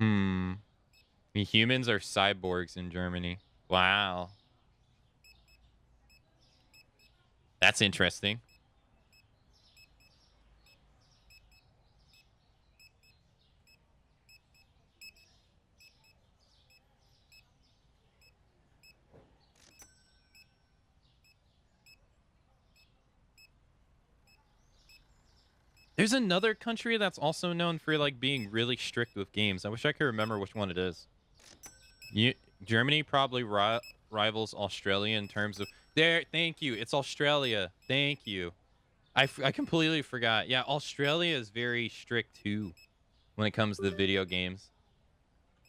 I mean, humans are cyborgs in Germany. Wow, that's interesting. There's another country that's also known for like being really strict with games. I wish I could remember which one it is. You, Germany probably rivals Australia in terms of there. Thank you. It's Australia. Thank you. I completely forgot. Yeah, Australia is very strict too when it comes to the video games.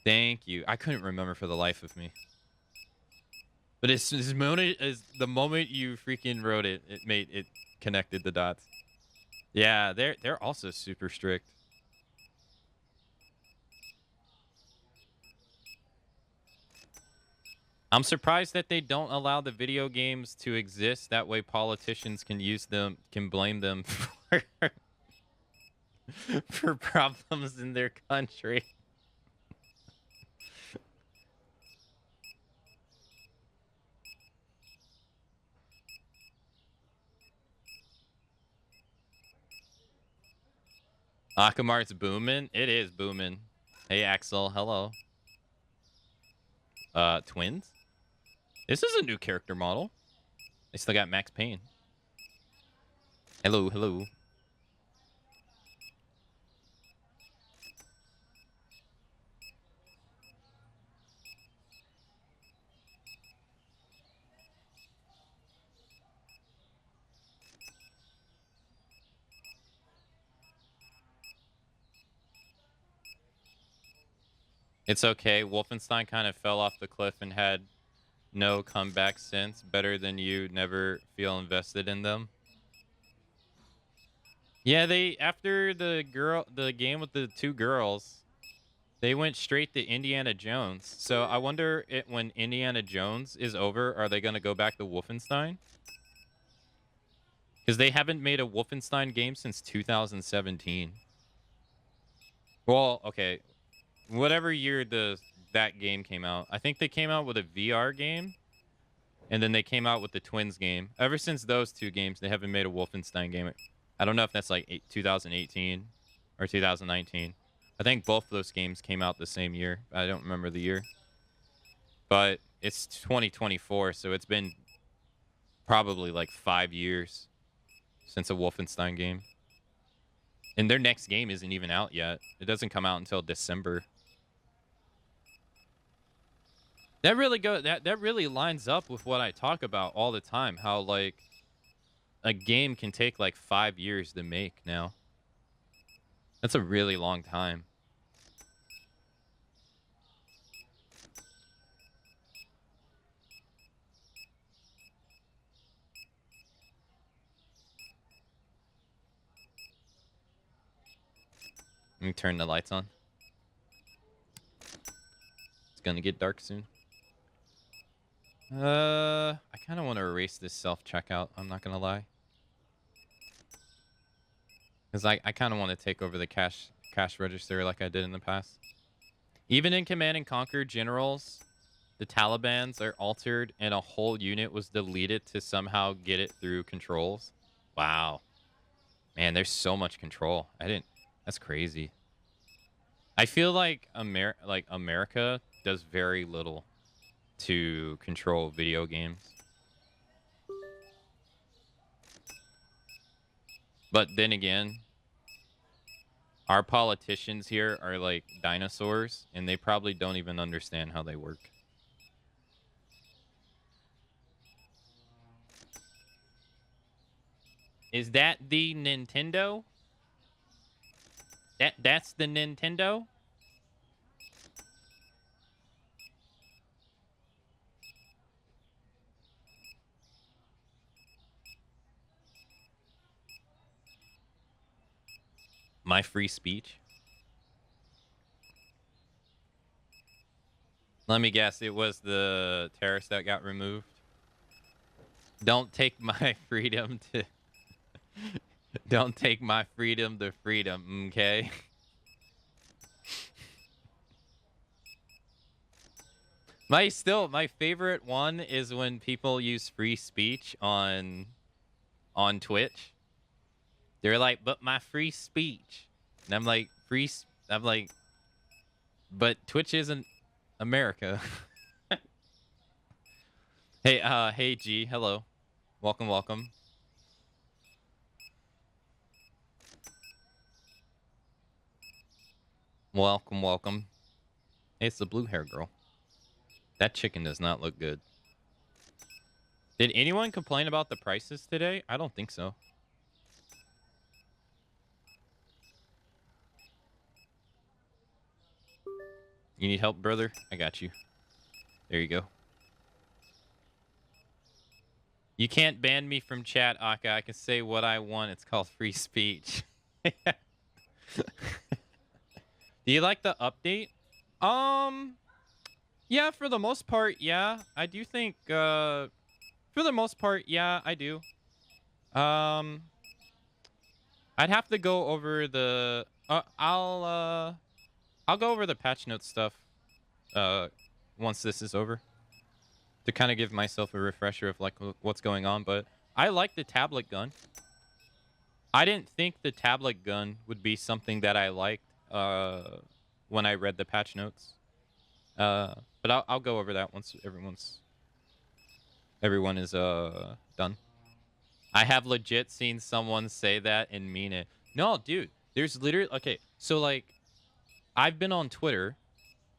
Thank you. I couldn't remember for the life of me. But as the moment you freaking wrote it, it connected the dots. Yeah, they're also super strict. I'm surprised that they don't allow the video games to exist. That way politicians can use them, can blame them for, for problems in their country. Akamart's booming. It is booming. Hey, Axel. Hello. Twins? This is a new character model. They still got Max Payne. Hello, hello. It's okay. Wolfenstein kind of fell off the cliff and had no comeback since. Better than you never feel invested in them. Yeah, they after the game with the two girls, they went straight to Indiana Jones. So I wonder when Indiana Jones is over, are they going to go back to Wolfenstein? Because they haven't made a Wolfenstein game since 2017. Well, okay, whatever year that game came out, I think they came out with a VR game, and then they came out with the Twins game. Ever since those two games, they haven't made a Wolfenstein game. I don't know if that's like 2018 or 2019. I think both of those games came out the same year. I don't remember the year. But it's 2024, so it's been probably like 5 years since a Wolfenstein game. And their next game isn't even out yet. It doesn't come out until December. That really lines up with what I talk about all the time, how like a game can take like 5 years to make now. That's a really long time. Let me turn the lights on. It's gonna get dark soon. I kind of want to erase this self-checkout. I'm not gonna lie, because I kind of want to take over the cash register like I did in the past. Even in Command and Conquer Generals, the Talibans are altered and a whole unit was deleted to somehow get it through controls. Wow. Man, there's so much control. That's crazy. I feel like America does very little to control video games. But then again, our politicians here are like dinosaurs, and they probably don't even understand how they work. Is that the Nintendo? That's the Nintendo? My free speech? Let me guess, it was the terrorist that got removed. Don't take my freedom to... Don't take my freedom to freedom, okay? My favorite one is when people use free speech on Twitch. They're like, but my free speech. And I'm like, but Twitch isn't America. Hey G, hello. Welcome. Welcome. Hey, it's the blue hair girl. That chicken does not look good. Did anyone complain about the prices today? I don't think so. You need help, brother? I got you. There you go. You can't ban me from chat, Aka. I can say what I want. It's called free speech. Do you like the update? Yeah, for the most part, yeah. I do think, for the most part, yeah, I do. I'd have to go over the, I'll go over the patch notes stuff, once this is over, to kind of give myself a refresher of, like, what's going on, but I like the tablet gun. I didn't think the tablet gun would be something that I liked, when I read the patch notes. But I'll go over that once everyone is done. I have legit seen someone say that and mean it. No, dude, there's literally, okay, so like I've been on Twitter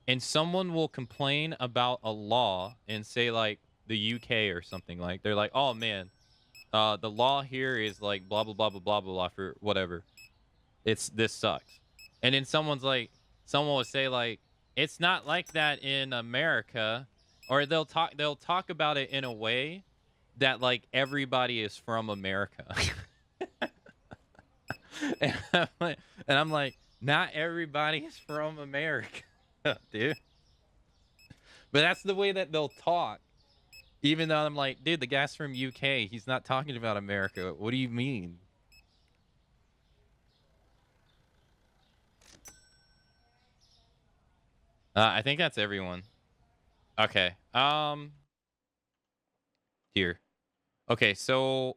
and someone will complain about a law and say like the UK or something, like they're like, "Oh man, the law here is like blah blah blah blah blah blah for whatever. This sucks." And then someone will say like, "It's not like that in America," or they'll talk about it in a way that like everybody is from America. and I'm like, not everybody is from America, dude. But that's the way that they'll talk. Even though I'm like, dude, the guy's from UK. He's not talking about America. What do you mean? I think that's everyone. Okay. Here. Okay, so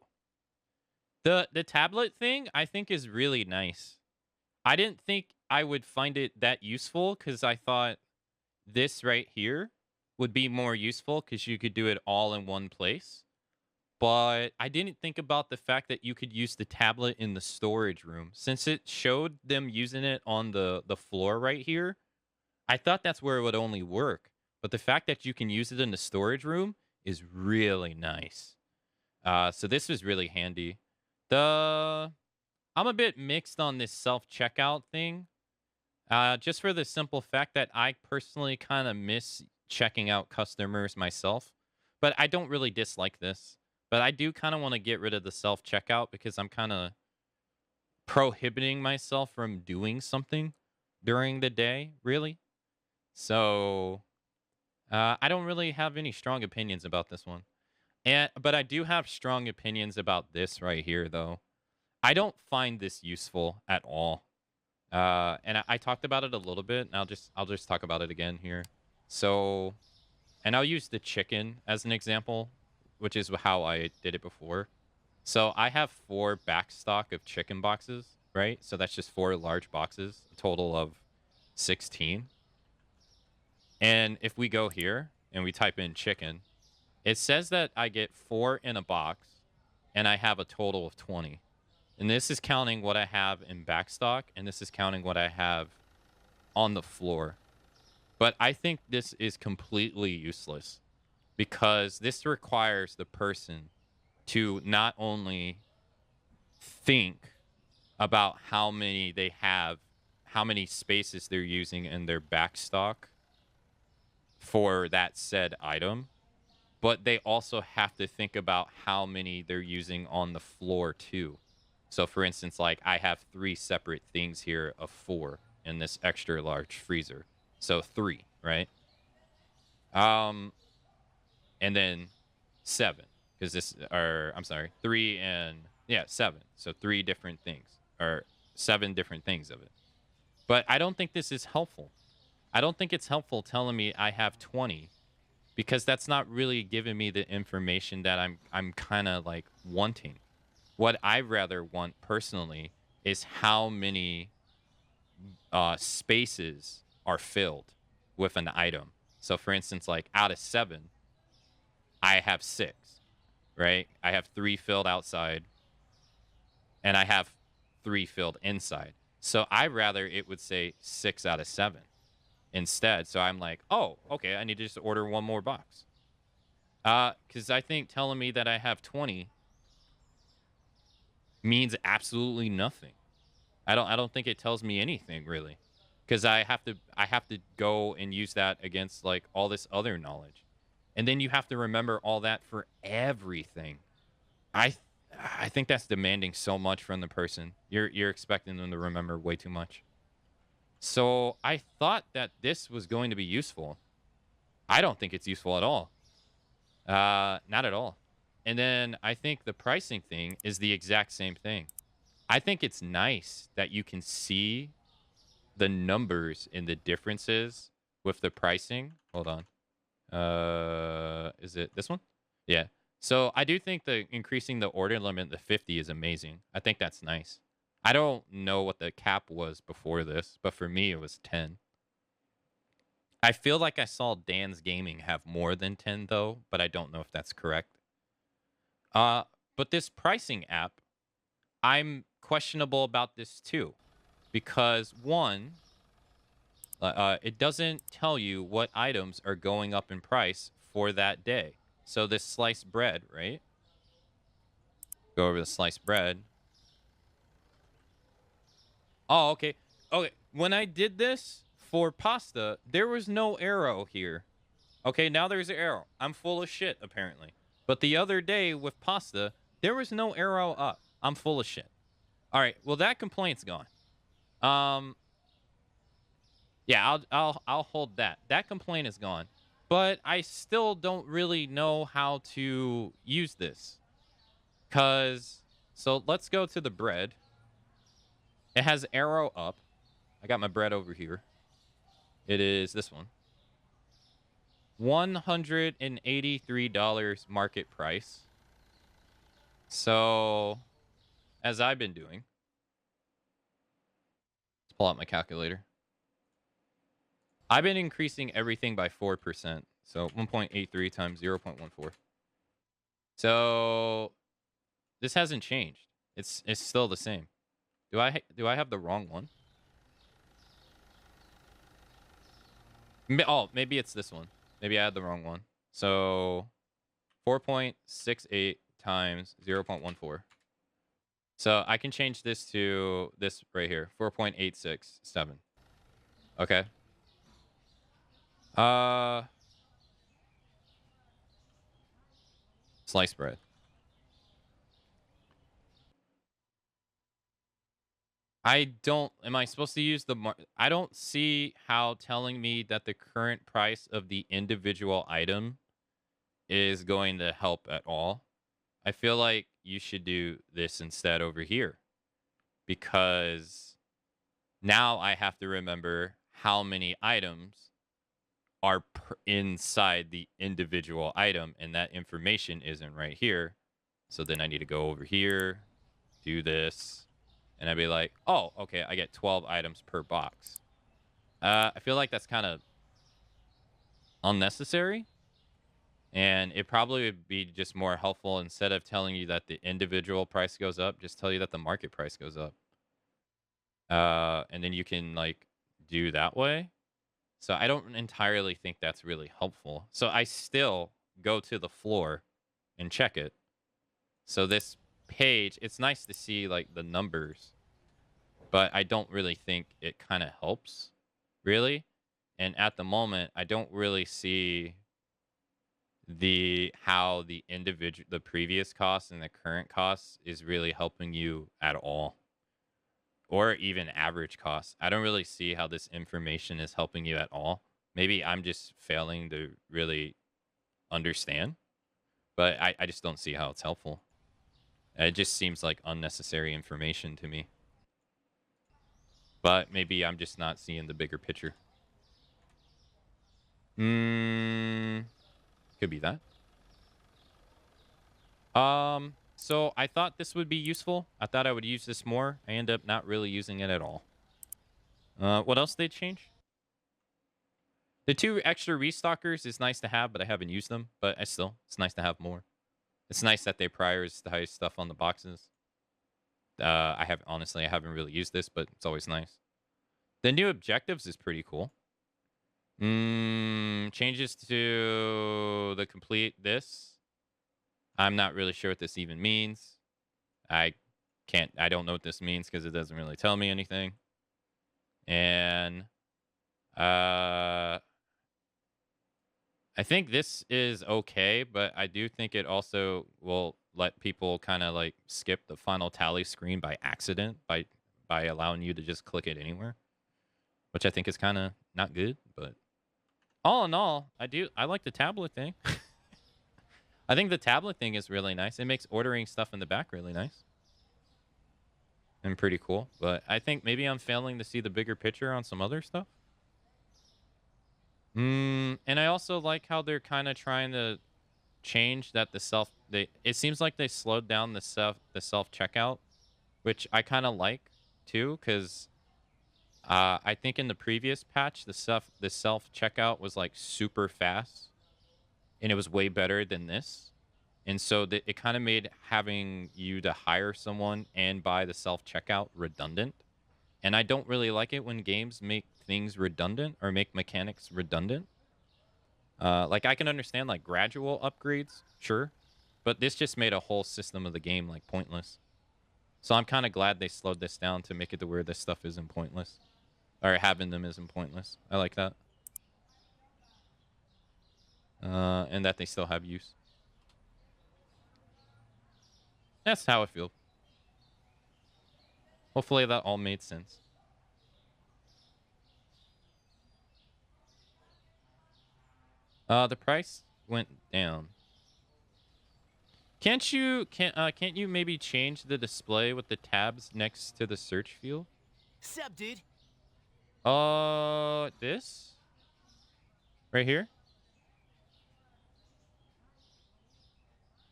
the tablet thing I think is really nice. I didn't think I would find it that useful because I thought this right here would be more useful because you could do it all in one place. But I didn't think about the fact that you could use the tablet in the storage room. Since it showed them using it on the floor right here, I thought that's where it would only work. But the fact that you can use it in the storage room is really nice. So this was really handy. I'm a bit mixed on this self-checkout thing. Just for the simple fact that I personally kind of miss checking out customers myself. But I don't really dislike this. But I do kind of want to get rid of the self-checkout because I'm kind of prohibiting myself from doing something during the day, really. So I don't really have any strong opinions about this one. But I do have strong opinions about this right here, though. I don't find this useful at all. And I talked about it a little bit, and I'll just talk about it again here. So, and I'll use the chicken as an example, which is how I did it before. So I have 4 backstock of chicken boxes, right? So that's just 4 large boxes, a total of 16. And if we go here and we type in chicken, it says that I get 4 in a box, and I have a total of 20. And this is counting what I have in backstock, and this is counting what I have on the floor. But I think this is completely useless because this requires the person to not only think about how many they have, how many spaces they're using in their backstock for that said item, but they also have to think about how many they're using on the floor too. So for instance, like I have 3 separate things here of 4 in this extra large freezer. So 3, right? And then 7, because this, or I'm sorry, 3 and yeah, 7. So 3 different things, or 7 different things of it. But I don't think this is helpful. I don't think it's helpful telling me I have 20, because that's not really giving me the information that I'm kind of like wanting. What I rather want personally is how many spaces are filled with an item. So for instance, like out of 7, I have 6, right? I have 3 filled outside, and I have 3 filled inside. So I rather it would say 6 out of 7 instead. So I'm like, oh, okay, I need to just order 1 more box. Because I think telling me that I have 20 means absolutely nothing. I don't think it tells me anything really, because I have to go and use that against like all this other knowledge, and then you have to remember all that for everything. I I think that's demanding so much from the person. You're expecting them to remember way too much. So I thought that this was going to be useful. I don't think it's useful at all. Not at all. And then I think the pricing thing is the exact same thing. I think it's nice that you can see the numbers and the differences with the pricing. Hold on. Is it this one? Yeah. So I do think the increasing the order limit to 50 is amazing. I think that's nice. I don't know what the cap was before this, but for me it was 10. I feel like I saw Dan's Gaming have more than 10 though, but I don't know if that's correct. But this pricing app, I'm questionable about this too, because one, it doesn't tell you what items are going up in price for that day. So this sliced bread, right? Go over the sliced bread. Oh, okay. Okay. When I did this for pasta, there was no arrow here. Okay, now there's an arrow. I'm full of shit, apparently. But the other day with pasta, there was no arrow up. I'm full of shit. All right. Well, that complaint's gone. Yeah, I'll hold that. That complaint is gone. But I still don't really know how to use this. So let's go to the bread. It has arrow up. I got my bread over here. It is this one. $183 market price. So, as I've been doing, let's pull out my calculator. I've been increasing everything by 4%. So 1.83 times 0.14. So this hasn't changed. It's still the same. Do I have the wrong one? Oh, maybe it's this one. Maybe I had the wrong one. So 4.68 times 0.14. So I can change this to this right here, 4.867. Okay. Sliced bread. I don't. Am I supposed to use the? I don't see how telling me that the current price of the individual item is going to help at all. I feel like you should do this instead over here because now I have to remember how many items are inside the individual item, and that information isn't right here. So then I need to go over here, do this, and I'd be like, oh, okay, I get 12 items per box. I feel like that's kind of unnecessary, and it probably would be just more helpful instead of telling you that the individual price goes up, just tell you that the market price goes up. And then you can like do that way. So I don't entirely think that's really helpful. So I still go to the floor and check it. So this page, it's nice to see like the numbers, but I don't really think it kind of helps, really. And at the moment, I don't really see how the previous cost and the current cost is really helping you at all, or even average costs. I don't really see how this information is helping you at all. Maybe I'm just failing to really understand, but I just don't see how it's helpful. It just seems like unnecessary information to me. But maybe I'm just not seeing the bigger picture. Could be that. So I thought this would be useful. I thought I would use this more. I end up not really using it at all. What else they change? The 2 extra restockers is nice to have, but I haven't used them. But it's nice to have more. It's nice that they prioritize stuff on the boxes. I haven't really used this, but it's always nice. The new objectives is pretty cool. Changes to the complete this. I'm not really sure what this even means. I don't know what this means because it doesn't really tell me anything. And I think this is okay, but I do think it also will let people kind of like skip the final tally screen by accident by allowing you to just click it anywhere, which I think is kind of not good. But all in all, I like the tablet thing. I think the tablet thing is really nice. It makes ordering stuff in the back really nice and pretty cool. But I think maybe I'm failing to see the bigger picture on some other stuff. And I also like how they're kind of trying to change that it seems like they slowed down the self checkout, which I kind of like too, because I think in the previous patch the self checkout was like super fast and it was way better than this. And so it kind of made having you to hire someone and buy the self checkout redundant. And I don't really like it when games make things redundant or make mechanics redundant. Like I can understand like gradual upgrades, sure, but this just made a whole system of the game like pointless. So I'm kind of glad they slowed this down to make it to where this stuff isn't pointless, or having them isn't pointless. I like that, and that they still have use. That's how I feel. Hopefully that all made sense. The price went down. Can't you maybe change the display with the tabs next to the search field? Sup, dude? This right here.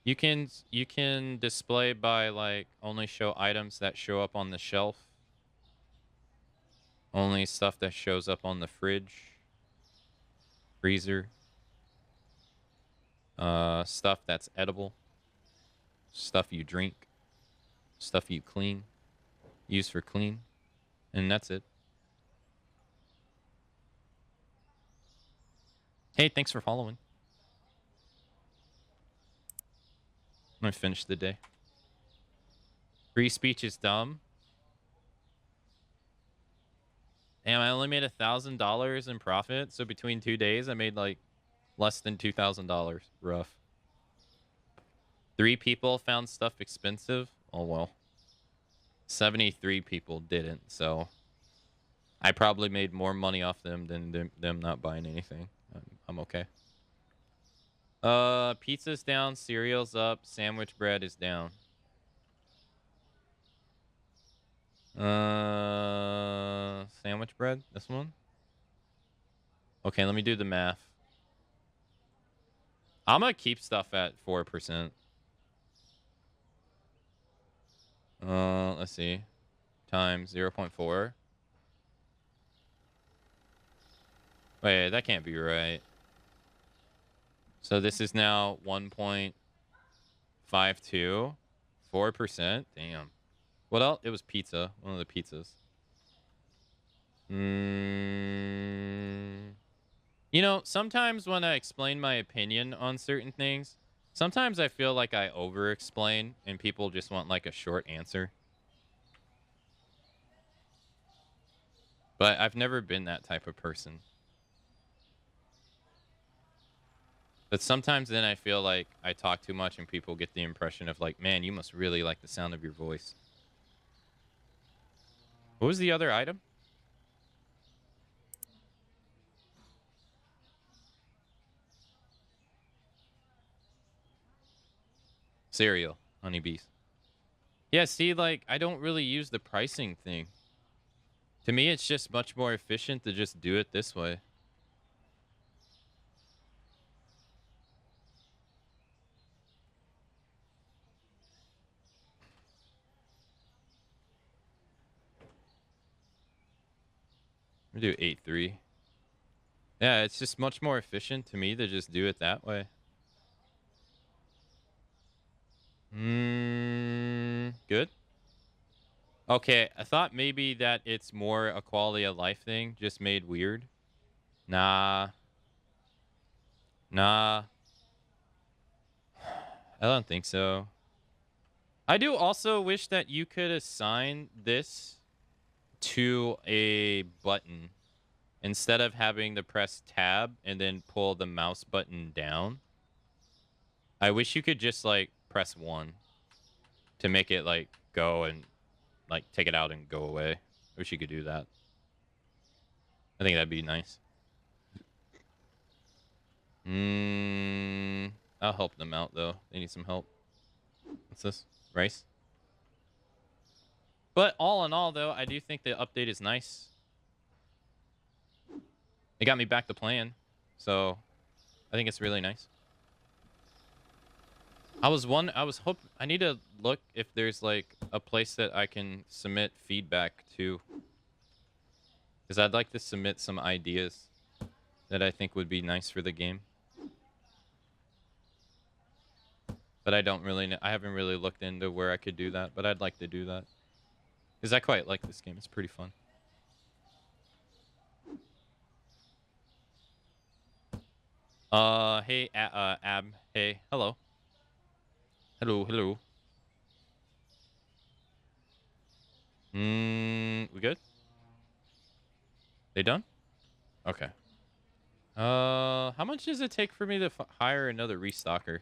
You can display by like only show items that show up on the shelf. Only stuff that shows up on the fridge, freezer. Stuff that's edible. Stuff you drink. Stuff you clean. Use for clean. And that's it. Hey, thanks for following. I'm gonna finish the day. Free speech is dumb. Damn, I only made $1,000 in profit. So between 2 days, I made like less than $2,000. Rough. 3 people found stuff expensive. Oh well. 73 people didn't, so I probably made more money off them than them not buying anything. I'm okay. Pizza's down, cereal's up, sandwich bread is down. Sandwich bread, this one? Okay, let me do the math. I'm gonna keep stuff at 4%. Let's see. Times 0.4. Wait, that can't be right. So this is now 1.52. 4%? Damn. What else? It was pizza. One of the pizzas. You know, sometimes when I explain my opinion on certain things, sometimes I feel like I over-explain and people just want like a short answer. But I've never been that type of person. But sometimes then I feel like I talk too much and people get the impression of like, man, you must really like the sound of your voice. What was the other item? Cereal. Honeybees. Yeah, see, like, I don't really use the pricing thing. To me, it's just much more efficient to just do it this way. We do 8.3. Yeah, it's just much more efficient to me to just do it that way. Good. Okay, I thought maybe that it's more a quality of life thing, just made weird. Nah. Nah. I don't think so. I do also wish that you could assign this to a button instead of having to press tab and then pull the mouse button down. I wish you could just like press 1 to make it like go and like take it out and go away. I wish you could do that. I think that'd be nice. I'll help them out though. They need some help. What's this? Rice? But all in all though, I do think the update is nice. It got me back to playing. So I think it's really nice. I need to look if there's like a place that I can submit feedback to. Because I'd like to submit some ideas that I think would be nice for the game. But I don't really know. I haven't really looked into where I could do that, but I'd like to do that. Because I quite like this game. It's pretty fun. Hey, Ab. Hey, hello. Hello, hello. We good? They done? Okay. How much does it take for me to hire another restocker?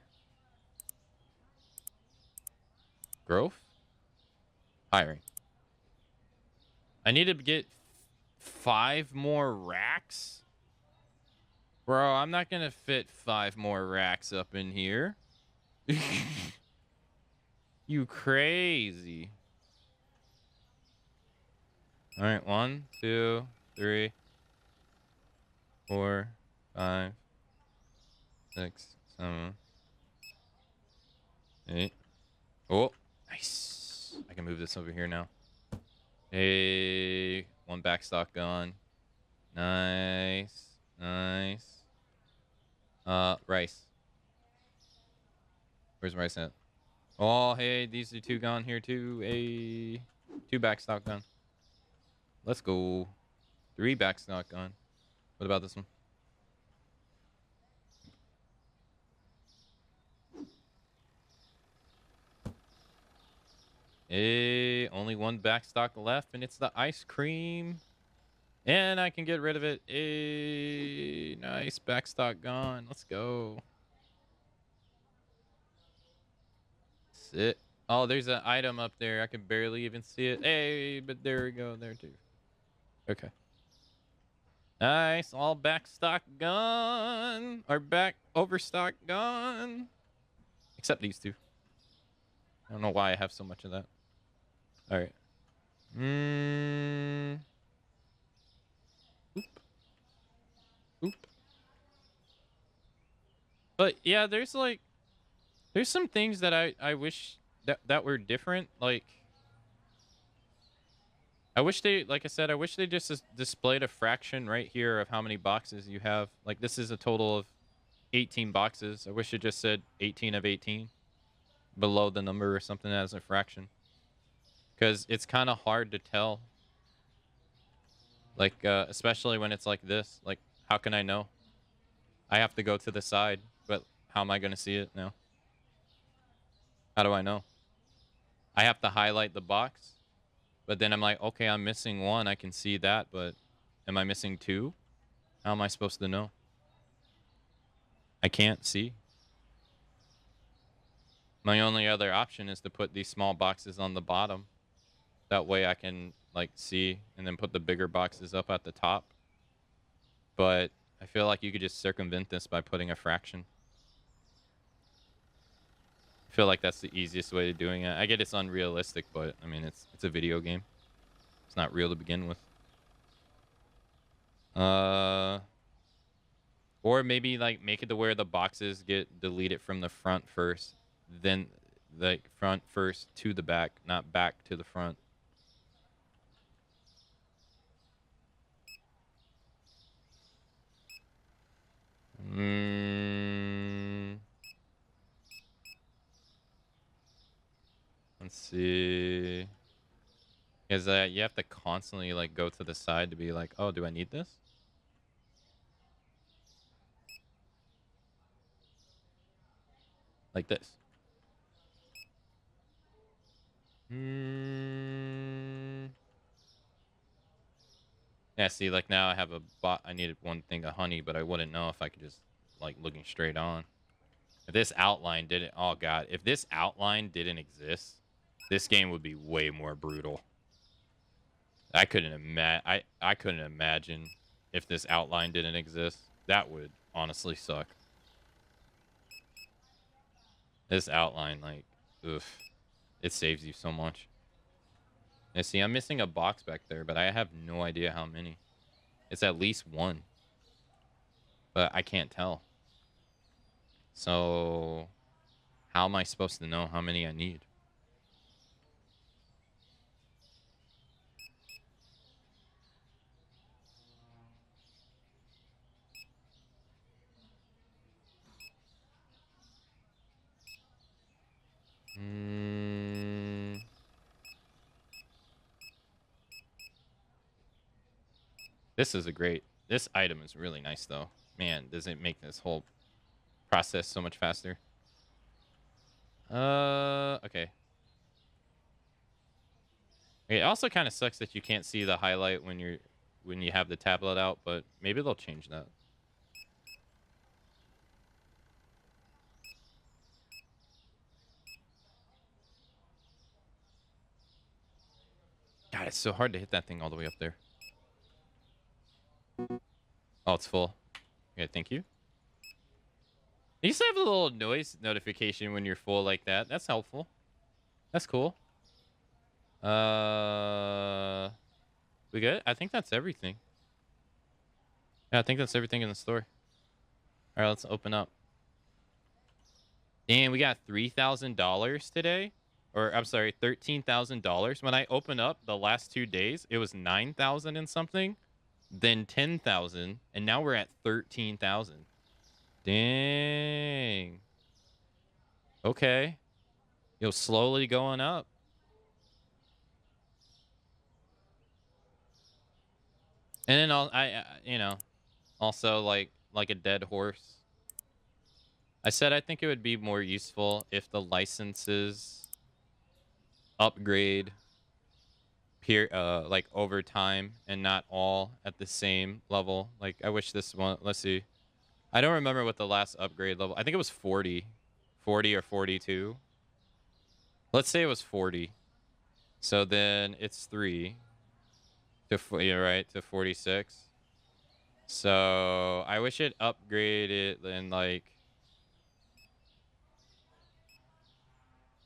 Growth? Hiring. I need to get 5 more racks? Bro, I'm not gonna fit 5 more racks up in here. You crazy. All right, 1, 2, 3, 4, 5, 6, 7, 8. Oh, nice. I can move this over here now. Hey, 1 backstock gone. Nice. Nice. Rice. Where's rice at? Oh, hey, these are 2 gone here too. 2 backstock gone. Let's go. 3 backstock gone. What about this one? Hey, only 1 backstock left, and it's the ice cream. And I can get rid of it. Hey, nice. Backstock gone. Let's go. Sit. Oh, there's an item up there. I can barely even see it. Hey, but there we go. There too. Okay. Nice. All back stock gone. Or back overstock gone. Except these two. I don't know why I have so much of that. All right. Oop. Oop. But yeah, there's some things that I wish that were different. Like I wish they, like I said, I wish they just displayed a fraction right here of how many boxes you have. Like this is a total of 18 boxes. I wish it just said 18 of 18 below the number or something as a fraction. Because it's kind of hard to tell. Like, especially when it's like this. Like, how can I know? I have to go to the side, but how am I going to see it now? How do I know? I have to highlight the box, but then I'm like, okay, I'm missing one. I can see that, but am I missing two? How am I supposed to know? I can't see. My only other option is to put these small boxes on the bottom. That way I can, like, see and then put the bigger boxes up at the top. But I feel like you could just circumvent this by putting a fraction. I feel like that's the easiest way of doing it. I get it's unrealistic, but I mean it's a video game. It's not real to begin with. Or maybe like make it to where the boxes get deleted from the front first, then like front first to the back, not back to the front. Let's see. Because you have to constantly like go to the side to be like, oh, do I need this? Like this. Yeah, see, like now I have I needed one thing of honey, but I wouldn't know if I could just like looking straight on. If this outline didn't, oh god, if this outline didn't exist, this game would be way more brutal. I couldn't imagine if this outline didn't exist. That would honestly suck. This outline, like, oof, it saves you so much. And see, I'm missing a box back there, but I have no idea how many. It's at least one, but I can't tell. So how am I supposed to know how many I need? This item is really nice though. Man, does it make this whole process so much faster. Okay. It also kind of sucks that you can't see the highlight when you have the tablet out, but maybe they'll change that. God, it's so hard to hit that thing all the way up there. Oh, it's full. Okay, thank you. You used to have a little noise notification when you're full like that. That's helpful. That's cool. We good? I think that's everything. Yeah, I think that's everything in the store. All right, let's open up. And we got $3,000 today. Or, I'm sorry, $13,000. When I open up the last 2 days, it was 9,000 and something. Then 10,000. And now we're at 13,000. Dang. Okay. Yo, slowly going up. And then you know, also like a dead horse. I said I think it would be more useful if the licenses upgrade like over time and not all at the same level. Like I wish this one, let's see. I don't remember what the last upgrade level. I think it was 40 or 42. Let's say it was 40. So then it's 3 to you're right, to 46. So I wish it upgraded and like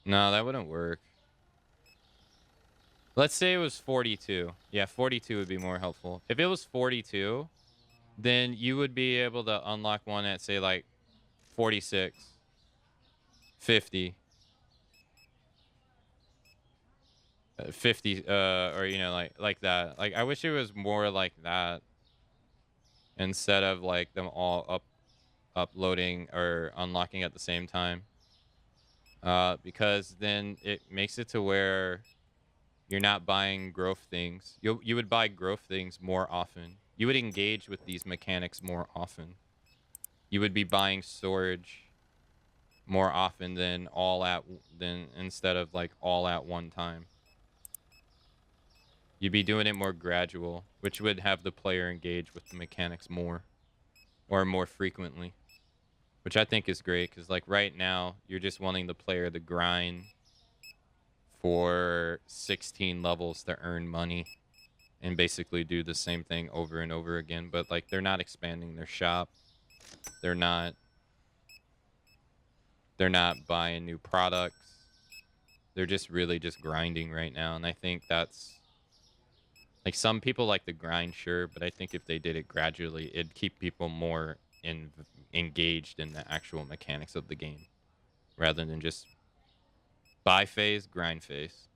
no, that wouldn't work. Let's say it was 42. Yeah, 42 would be more helpful. If it was 42, then you would be able to unlock one at say like 46, 50, 50 or you know like that. Like I wish it was more like that instead of like them all uploading or unlocking at the same time. Because then it makes it to where you're not buying growth things. You would buy growth things more often. You would engage with these mechanics more often. You would be buying storage more often than instead of like all at one time. You'd be doing it more gradual, which would have the player engage with the mechanics more or more frequently, which I think is great because like right now you're just wanting the player to grind for 16 levels to earn money and basically do the same thing over and over again. But like they're not expanding their shop. They're not buying new products. They're just really just grinding right now. And I think that's like some people like the grind, sure, but I think if they did it gradually, it'd keep people more engaged in the actual mechanics of the game rather than just buy phase, grind phase.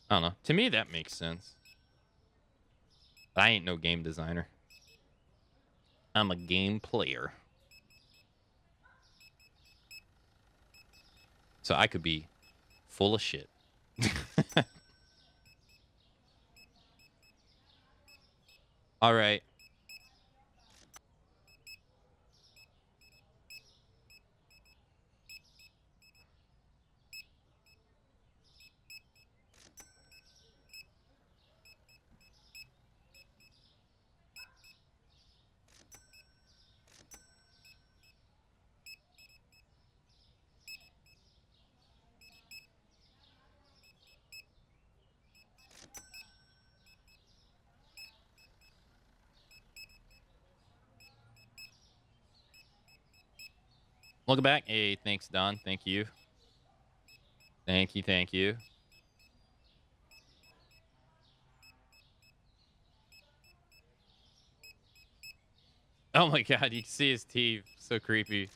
I don't know. To me, that makes sense. But I ain't no game designer. I'm a game player. So I could be full of shit. All right. Welcome back. Hey, thanks, Don. Thank you. Thank you. Thank you. Oh my god, you can see his teeth. So creepy.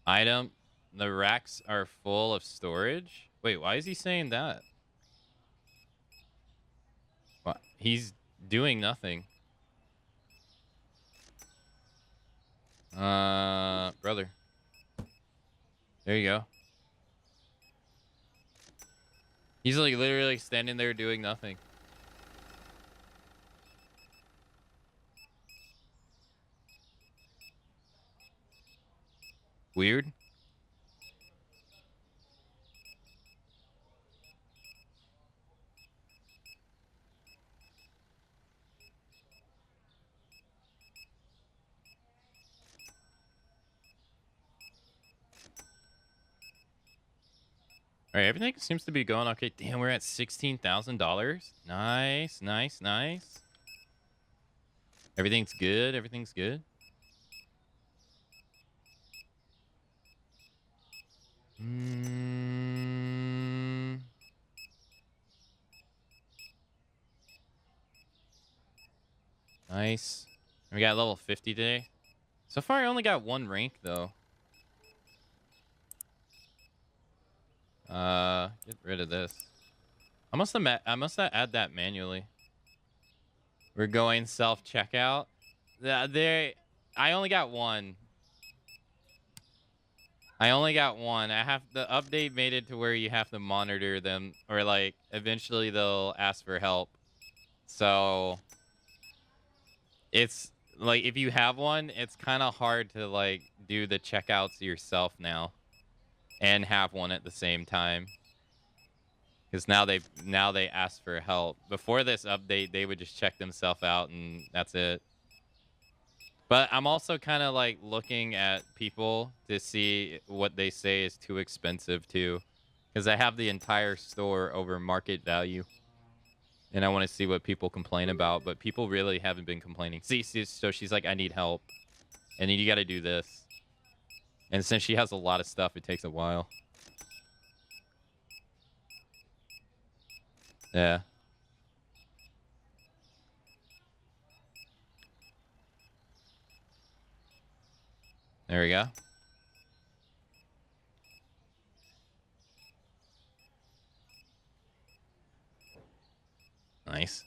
Item. The racks are full of storage. Wait, why is he saying that? What? He's doing nothing. Brother. There you go. He's like literally standing there doing nothing. Weird. All right, everything seems to be going okay. Damn, we're at $16,000. Nice, nice, nice. Everything's good. Everything's good. Nice. We got level 50 today. So far, I only got one rank though. Get rid of this. I must have add that manually. We're going self checkout. I only got one. I only got one. The update made it to where you have to monitor them, or like eventually they'll ask for help. So it's like if you have one, it's kind of hard to like do the checkouts yourself now. and have one at the same time. Because now they ask for help. Before this update, they would just check themselves out and that's it. But I'm also kind of like looking at people to see what they say is too expensive too. Because I have the entire store over market value. And I want to see what people complain about. But people really haven't been complaining. See, so she's like, I need help. And then you got to do this. And since she has a lot of stuff, it takes a while. Yeah. There we go. Nice.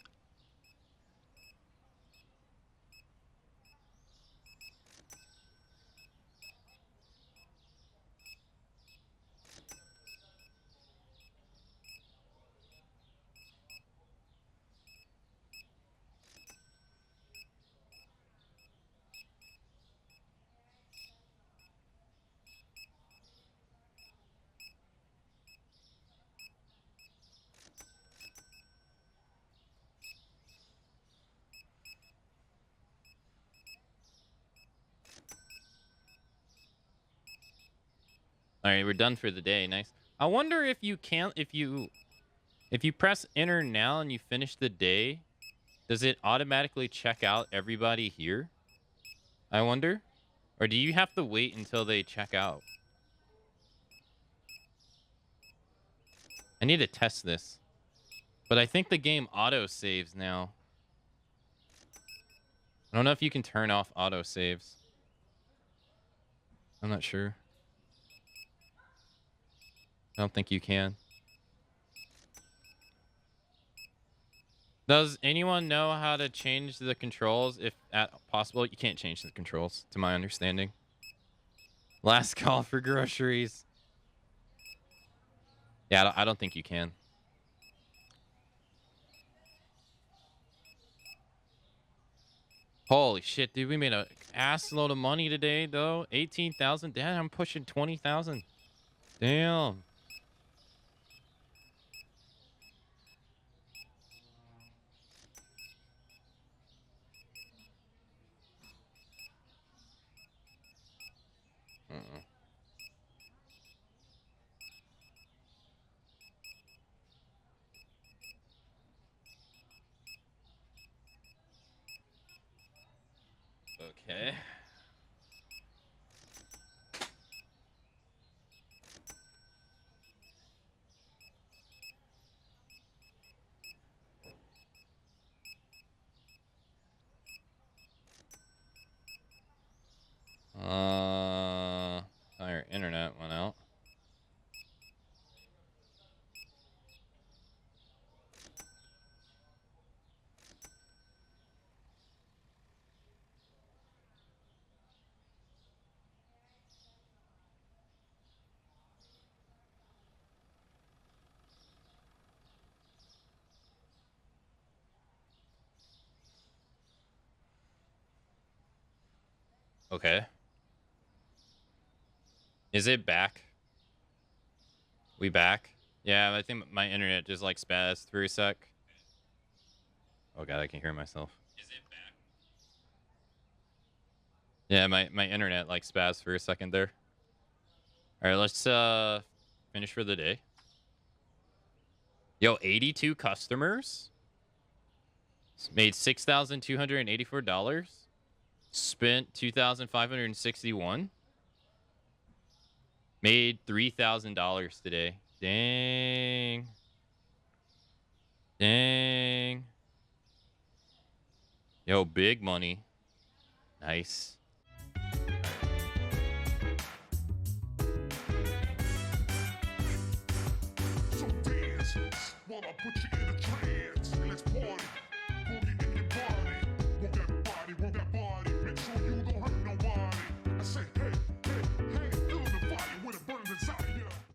All right, we're done for the day. Nice. I wonder if you can't, if you press enter now and you finish the day, does it automatically check out everybody here? I wonder. Or do you have to wait until they check out? I need to test this. But I think the game auto saves now. I don't know if you can turn off auto saves. I'm not sure. I don't think you can. Does anyone know how to change the controls if at possible? You can't change the controls, to my understanding. Last call for groceries. Yeah, I don't think you can. Holy shit, dude. We made a ass load of money today, though. 18,000. Damn, I'm pushing 20,000. Damn. Okay. Our internet went out. Okay. Is it back? We back? Yeah, I think my internet just like spazzed for a sec. Oh god, I can hear myself. Is it back? Yeah, my internet like spazzed for a second there. All right, let's finish for the day. Yo, 82 customers. Made $6,284. Spent $2,561. Made $3,000 today. Dang. Dang. Yo, big money. Nice. So dance while I put you in a trance.